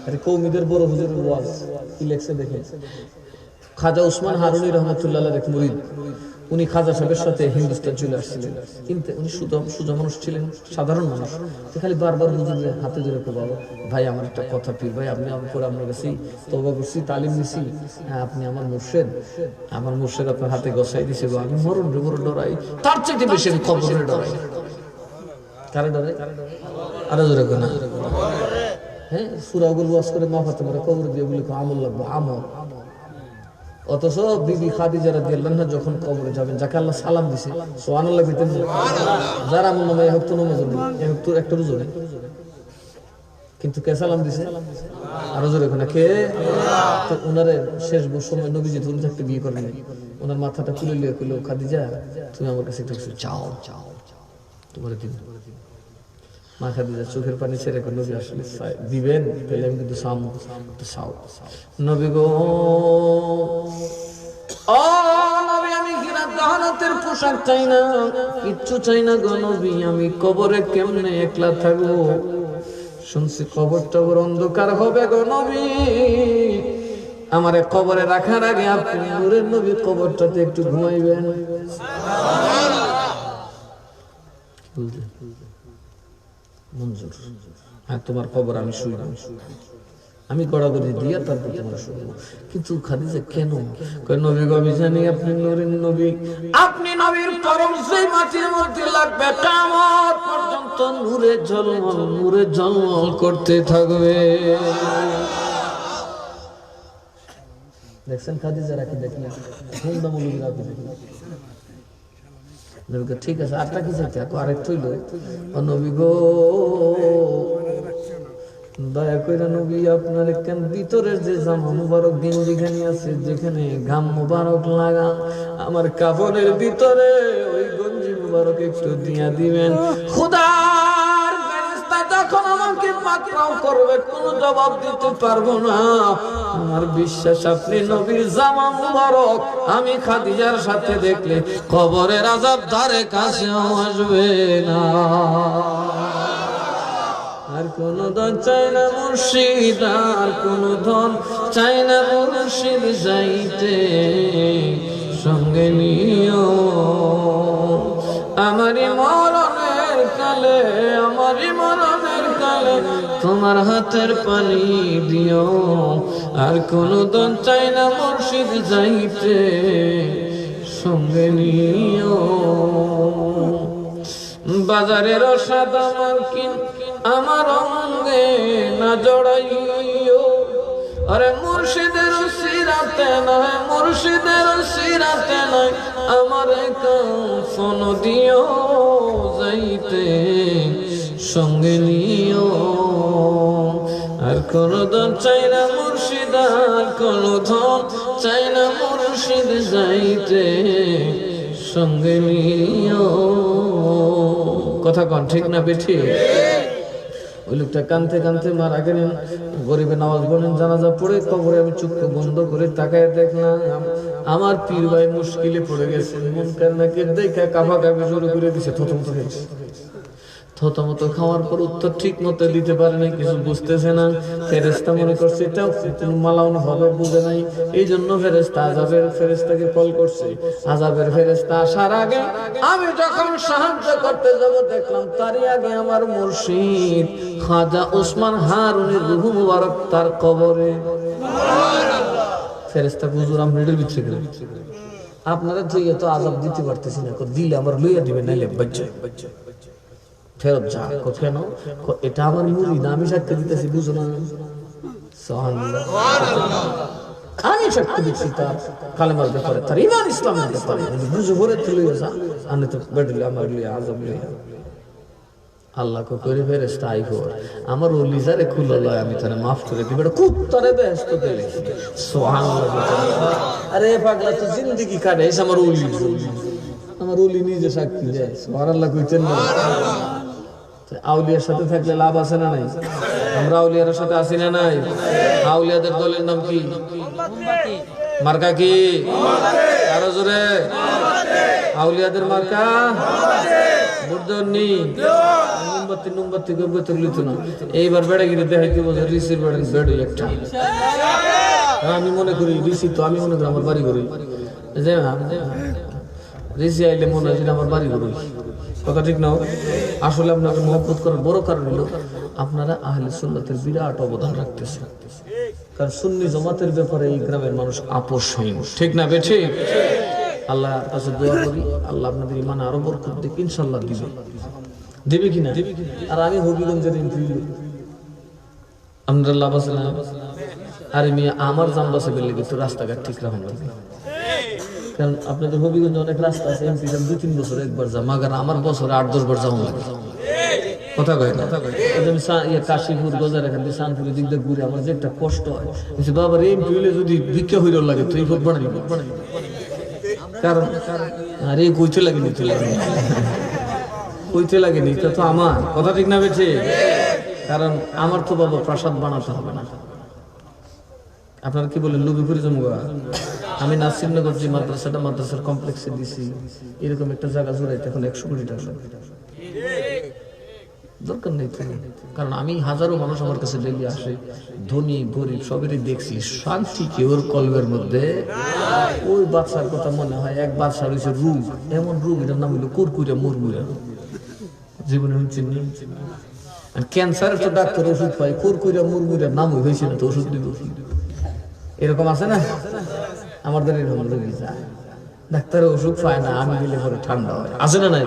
আরে কওমিদের বড় হুজুরের ওয়াজ কি লেখছে দেখেন। খাজা উসমান হারুনি রহমতুল্লাহর এক মুরিদ, উনি খাজা সাহেবের সাথে হিন্দুস্তান চলে আসছিলেন। কিন্তু উনি সুজা মানুষ ছিলেন, সাধারণ মানুষ। খালি বারবার হুজুরের হাতে ধরে, বাবা ভাই আমার একটা কথা, পীর ভাই আপনি আপনার কাছে তওবা করছি, তালিম নিছি, আপনি আমার মুর্শেদ আপনার হাতে গসাই দিছে, আমি মরণ ডরাই, তার চেয়ে বেশি আমি কবরে ডরাই। কারে ডরাই? আরো জোরে না? হ্যাঁ, সূরাগুলো ওয়াজ করে মাফাতে মারা কবর দিয়ে বলে আমল লাগবে, আমল। অথচ বিবি খাদিজা রাদিয়াল্লাহু আনহা যখন কবরে যাবেন, যাকে আল্লাহ সালাম দিছে, সুবহানাল্লাহ বিতেন, যারা আমল নামে এক তো নমাজ একটু একটা রুজু নেই, কিন্তু কে সালাম দিছে? আরো জোরে কোনা কে? তো উনারে শেষ সময় নবীজি ধরে থাকতে বিয়ে করেন, ওনার মাথাটা তুলে লিয়ে কইলো, খাদিজা তুমি আমার কাছে একটু চাও, তোমার দিন। মা খাদিজা চোখের পানি ছেড়ে নবী আসলে দিবেন, তাহলে আমি কিন্তু নবী গো, ও নবী, আমি কিনা দাহানাতের পোশাক চাই না, কিচ্ছু চাই না গো নবী, আমি কবরে কেমনে একলা থাকবো? শুনছি কবরটা বড় অন্ধকার হবে গো নবী, আমারে কবরে রাখার আগে আপনি নূরের নবী কবরটাতে একটু ঘুমাইবেন। মঞ্জুর, হ্যাঁ তোমার কবর আমি শুইব, আমি গড়াগড়ি দিয়া তারপর তোমার শুনব। কিন্তু খাদিজা কেন? নবী গো, আমি জানি আপনি নূরের নবী, আপনি নবীর পরম সেই মাটির মধ্যে লাগবে, কিয়ামত পর্যন্ত নূরে ঝলমল করতে থাকবে। দেখছেন খাদিজা রাখি দেখলেন, হুন্দামুলুক রাখি দেখলেন। ঠিক আছে, আরটা কি চাইতে? আরেকটু হইল, নবী গো দয়া করে নবী আপনার কেন ভিতরের যে জামা মুবারক গেঞ্জি খানি আছে, যেখানে ঘাম মুবারক লাগা, আমার কাপড়ের ভিতরে ওই গঞ্জি মুবারক একটু দিয়া দিবেন। খোদার ফেরেশতা যখন আমাকে পাকড়াও করবে, কোনো জবাব দিতে পারবো না। আমার বিশ্বাস আপনি নবীর জামা মুবারক আমি খাদিজার সাথে দেখলে কবরের আযাব ধারে কাছেও আসবে না। আর কোন ধন চাই না মুর্শিদ, আর কোন ধন চাই না মুর্শিদ, যাইতে সঙ্গে নিও আমারই মরণের কালে, তোমার হাতের পানি দিও। আর কোন ধন চাই না মুর্শিদ, যাইতে সঙ্গে নিও। বাজারের সাদা মার্কিন আমার অঙ্গে না জড়াইও, আরে মুর্শিদের সিরাতে নয়, আমার কাফন দিও, যাইতে সঙ্গে নিও। আর কোন ধন চাই না মুর্শিদ, আর কোন ধন চাই না মুর্শিদ, যাইতে সঙ্গে নিও। কথা কন ঠিক না বেঠি? ওই লোকটা কানতে কানতে মারা গেলেন। গরিবের নামাজ পড়লেন, জানাজা পড়ে কবরে আমি চক্ষু বন্ধ করে তাকায় দেখলাম আমার পীর ভাই মুশকিলে পড়ে গেছে। মুনকার নাকির দেখা কাঁপাকাঁপি শুরু করে দিছে, থতমত হয়েছে। থতমত খাওয়ার পর উত্তর ঠিক মতো দিতে পারে না, কিছু বুঝতেছে না। ফেরেশতা মনে করছে এটা মালাউন হবে, বুঝে নাই। এই জন্য ফেরেশতাকে কল করছে। আযাবের ফেরেশতা আসার আগে আমি যখন সাহায্য করতে যাব, দেখলাম তারই আগে আমার মুর্শিদ খাজা উসমান হারুনির রূহ মুবারক তার কবরে। ফেরেশতা হুজুর আপনাদের ভিতরে গেলেন, আপনারা তো এত আযাব দিতে পারতেছি না, দিলে আমার লইয়া দিবেন, নাইলে বাচ্চা ফেরত যা। কেন? এটা আমার মুড়ি না, আমি সাক্ষ্য দিতেছি, বুঝো না? আমি সাক্ষ্য দিচ্ছি তার কালেমার ব্যাপারে, তার ঈমান ইসলামের ব্যাপারে, বুঝো ভরে তুলে যা, আমি তো বেডলে আমার লিয়ে আজব লিয়ে আল্লাহ কো করে ফেরেশতা আইবো, আমার ওলি যারে খুলে লয় আমি তারে মাফ করে দিই, বেটা কুত্তারে বেহেশত দেবে। সুবহানাল্লাহ। আরে পাগলা তো জিন্দেগি কাটে এসে আমার ওলি, আমার ওলি নিজে সাক্ষী দেয়। সুবহানাল্লাহ কইতেন না? আউলিয়ার সাথে থাকলে লাভ আছে না নাই? আমরা আউলিয়ার সাথে আছি না নাই? আউলিয়াদের দলের নাম কি? মার্কা কি? আরো জোরে। আউলিয়াদের মার্কা এইবার বেড়া গিয়ে দেখাইতে বলছে ঋষির বেড়েন বেড়ে একটা। আমি মনে করি ঋষি তো, আমি মনে করি আমার বাড়ি করি, ঋষি আইলে মনে হয় আমার বাড়ি করি। কথা ঠিক না? আসলে আপনাকে মহব্বত করার বড় কারণ হলো আপনারা আহলে সুন্নাতের বিরাট অবদান রাখতেছেন। কারণ সুন্নি জামাতের ব্যাপারে এই গ্রামের মানুষ আপোষহীন, ঠিক না বেঠে? আল্লাহ কাছে দোয়া করি আল্লাহ আপনাদের ঈমান আরো বরকত দিক, ইনশাআল্লাহ দিবে। দিবে কিনা? আর আমি হবিগঞ্জের এমপি, আপনার লাভ আছে না? আরে মিয়া আমার জানবাসে বেলে কিন্তু রাস্তাঘাট ঠিক রাখুন লাগবে। কারণ আপনাদের হবিগঞ্জে অনেক রাস্তা আছে, এমপি 2-3 বছর একবার যা, মাগার আমার বছরে 8-10 বার যাওয়া লাগে। কথা কয় না? আমি কাশীপুর গজার এখান থেকে শানপুরের দিক দিয়ে ঘুরে আমার যে একটা কষ্ট হয়, বাবা এমপি হইলে যদি ভিক্ষা হইল লাগে তুই ভোট বানাবি। কারণ আরে কইতে লাগেনি, কইতে লাগেনি, এটা তো আমার কথা, ঠিক না বেঠে? কারণ আমার তো বাবা প্রাসাদ বানাতে হবে না। আপনারা কি বলেন লুবিপুরি জমুয়া? আমি নাসিরনগর যে মাদ্রাসাটা মাদ্রাসার কমপ্লেক্সে দিছি, এরকম একটা জায়গা জোড়াইতে এখন 100 কোটি টাকা দরকার নেই। কারণ আমি হাজারো মানুষ আমার কাছে ডেলি আসে, ধনী গরিব সবেরই দেখছি, শান্তি কি ওর কলবের মধ্যে? ওই বাদশার কথা মনে হয়, এক বাদশার হয়েছে রূপ, এমন রূপ, এটার নাম হলো কুরকুরে মুরমুরা। জীবনে শুনছেন? ক্যান্সারের তো ডাক্তার ওষুধ পাই, কুরকুরে মুরমুরার নাম হয়েছে না তো ওষুধ দিব। এরকম আছে না? আমাদের এরকম রোগী যায়, ডাক্তারের ওষুধ পায় না, আমি গেলে পরে ঠান্ডা হয়, আছে না নাই?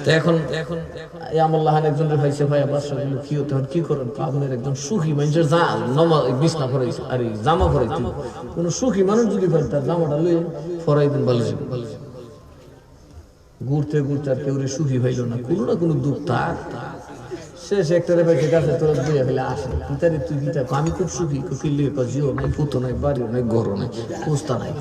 তো এখন আমল্লাহান একজনের ভাইছে, ভাই বাচ্চাগুলো কি হতে হয়, কি করেন? আপনার একজন সুখী মানুষের বিছনা ফরাইছে, আর জামা ফরাইছে, কোন সুখী মানুষ যদি পাই তার জামাটা লইয়ে ফরাই দিন, ভালো ঘুরতে ঘুরতে আর কেউ সুখী হইল না, কোনো না কোনো দুঃখ তার। শেষ একটারে বাইকে গাছে তোরা বইয়া ফেলে আসে, পিতারে তুই পিতা, আমি খুব সুখী, কিল্লি জিও নাই, পুতো নাই, বাড়িও নাই, ঘরও নাই, পোস্তা নাই,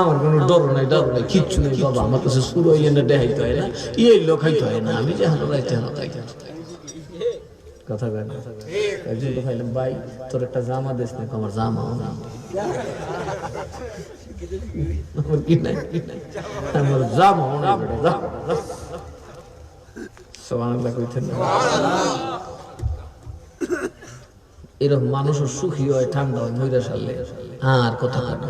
আমার কোনো ডর নাই, ডর নাই, কিচ্ছু নেই বাবা। আমার কাছে শুরু হইলে না দেখাইতে হয় না, এই লোক খাইতে হয় না, আমি যে হানো রাইতে হানো তাই কথা কয় না। একজন তো খাইলাম, ভাই তোর একটা জামা দেশ না, আমার জামাও না, আমার কি নাই, আমার জামাও না, এরকম মানুষের সুখী হয়, ঠান্ডা হয়, মহিলা সারলে আর কথা কয় না।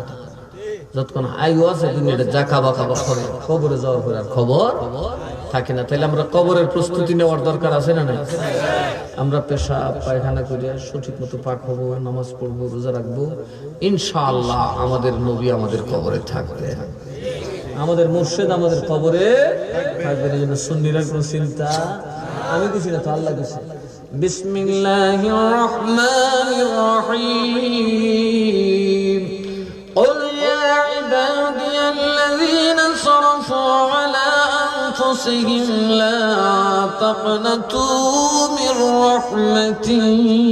যতক্ষণ আয়ু আছে দুনিয়াটা যা খাবা খাবা করে, কবরে যাওয়ার পরে আর খবর থাকে না। তাহলে আমরা কবরের প্রস্তুতি নেওয়ার দরকার আছে না নাই? আমরা পেশাব পায়খানা করে সঠিক মতো পাক হবো, নামাজ পড়বো, রোজা রাখবো, ইনশাআল্লাহ আমাদের নবী আমাদের কবরে থাকবে, আমাদের মুর্শিদ আমাদের কবরে থাকবে। এই জন্য সুন্নিরা কোনো চিন্তা, আমি কিছু না তো আল্লাহ কিছু। বিসমিল্লাহির রহমানির রহিম। قل يا عبادي الذين صرفوا على أنفسهم لا تقنطوا من رحمة الله।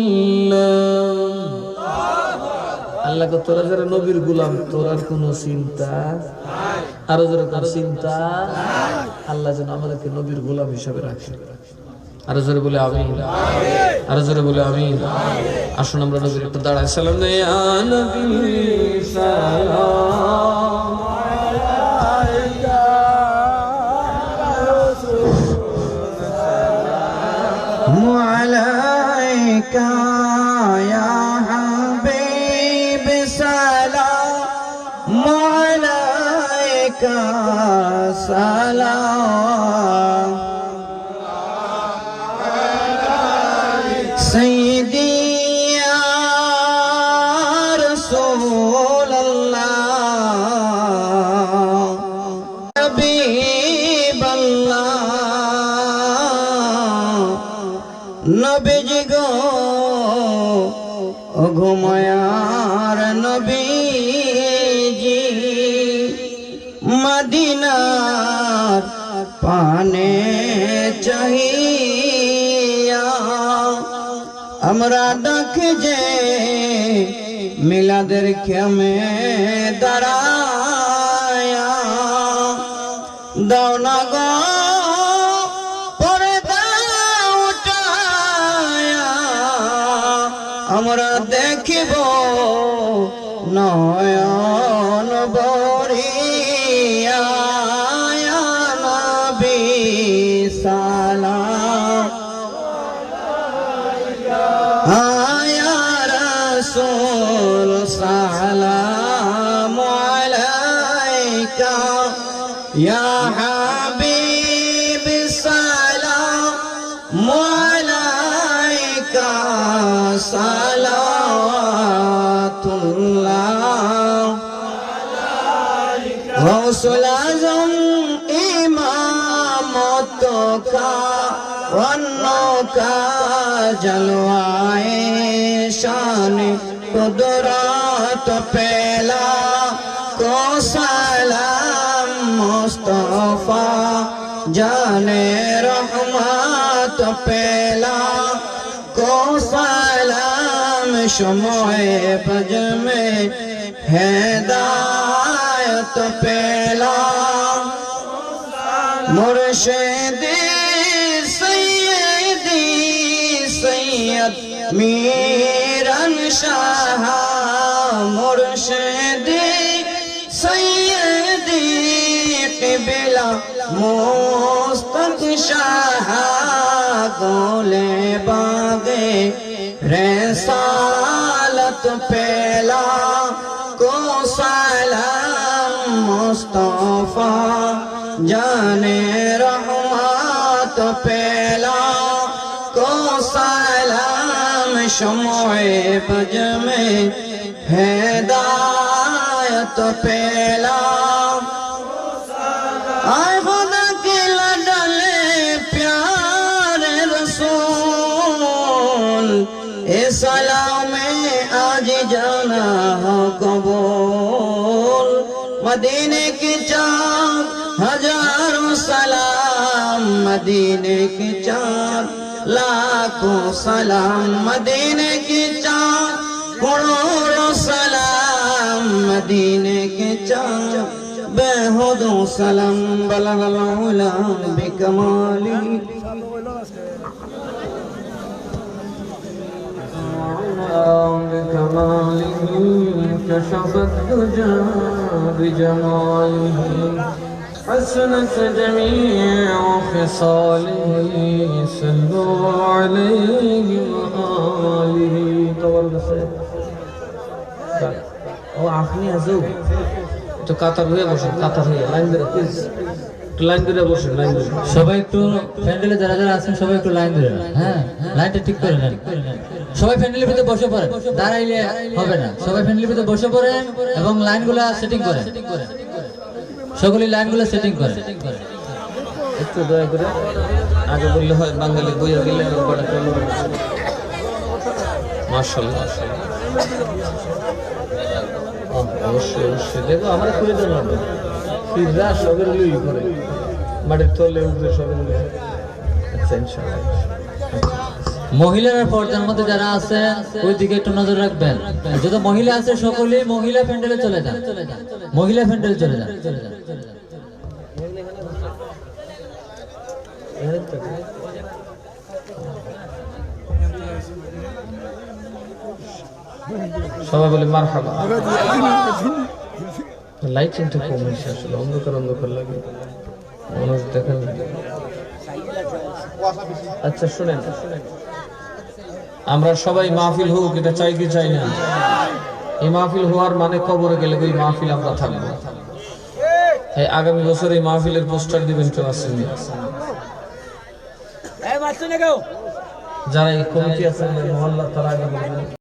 আল্লাহ কো তোরা যারা নবীর গোলাম, তোরা কোনো চিন্তা, আরো যারা কোন চিন্তা, আল্লাহ যেন আমাদেরকে নবীর গোলাম হিসাবে রাখে। আরো জোরে বলে আমিন, আরো জোরে বলে আমিন। আসুন আমরা নবীর একটু দাঁড়ায় সালাম দেই। ইয়া নবী সালাম আলাইকা, আলাইকা ইয়া হাবিব সালাম আলাইকা সালাম سيدي يا رسول الله حبيب الله নবীজি গো ও ঘুমায়ার নবীজি মদিনার পানে চাহিয়া আমরা ডাকি যে মিলাদের খেমে দাঁড়ায়া দাও না গো পর্দা উঠায়া আমরা দেখিব নয়ন বরিয়া ইয়া নবী সালাম ইয়া রাসূল সালাম আলাইকা ইয়া হাবিব সালাম আলাইকা সালাতুল্লাহ গৌসুল আজম ইমামত का का जलवाए शान कुदरत पहला को सलाम मुस्तफा जाने रहमत पहला को सलाम शमोए बज में हिदायत पहला मुर्शिदी सैयदी सैयद मीरन शाह मुर्शिदी सैयदी क़िबला मुस्तक शाह गोले बागे रिसालत पहला को सलाम मुस्तफा जाने रहमत पहला को सलाम शमोए बज में हिदायत पहला आए खुदा के लडले प्यारे रसूल ए सलाम आज जाना हो कबूल मदीने की चाँद हजारों सलाम मदीने की चाँद लाखों सलाम मदीने की चाँद करोड़ों सलाम मदीने की चाँद बेहुदों सलाम बलगल उला बिकमाली بكماله كشف الدجى بجماله حسنت جميع خصاله صلوا عليه وآله ও আপনি আজও তো কাতার হয়ে বসেন কাতার হয়ে লাইন ধরে প্লিজ লাইন ধরে বসেন লাইন ধরে সবাই একটু প্যান্ডেলে যারা যারা আছেন সবাই একটু লাইন ধরে নেন হ্যাঁ লাইনটা ঠিক করে নেন সবাই প্যান্ডেলের ভিতরে বসে পড়েন দাঁড়াইলে হবে না সবাই প্যান্ডেলের ভিতরে বসে পড়েন এবং লাইনগুলো সেটিং করেন সকলেই লাইনগুলো সেটিং করেন একটু দয়া করে আগে বললে হয় বাঙালি বইয়া গেলে মাশাআল্লাহ অবশ্যই অবশ্যই দেখো আমরা করে দেবো ফিররা সবের লুই করে মাটির তলে উঠবে সবের লুই আচ্ছা ইনশাআল্লাহ মহিলারা পর্দার মধ্যে যারা আছে ওই দিকে একটু নজর রাখবেন যত মহিলা আছে সকলেই মহিলা প্যান্ডেলে চলে যান মহিলা প্যান্ডেলে চলে যান সবাই বলে মারহাবা লাইটিংটা কম হয়েছে আসলে অন্ধকার অন্ধকার লাগে মানুষ দেখেন আচ্ছা শুনেন আমরা সবাই মাহফিল হোক এটা চাই কি চাই না এই মাহফিল হওয়ার মানে কবরে গেলে ওই মাহফিল আমরা থাকবো এই আগামী বছর এই মাহফিলের পোস্টার দিবেন কেউ আসেন যারা এই কমিটি আছেন মহল্লা তারা আগে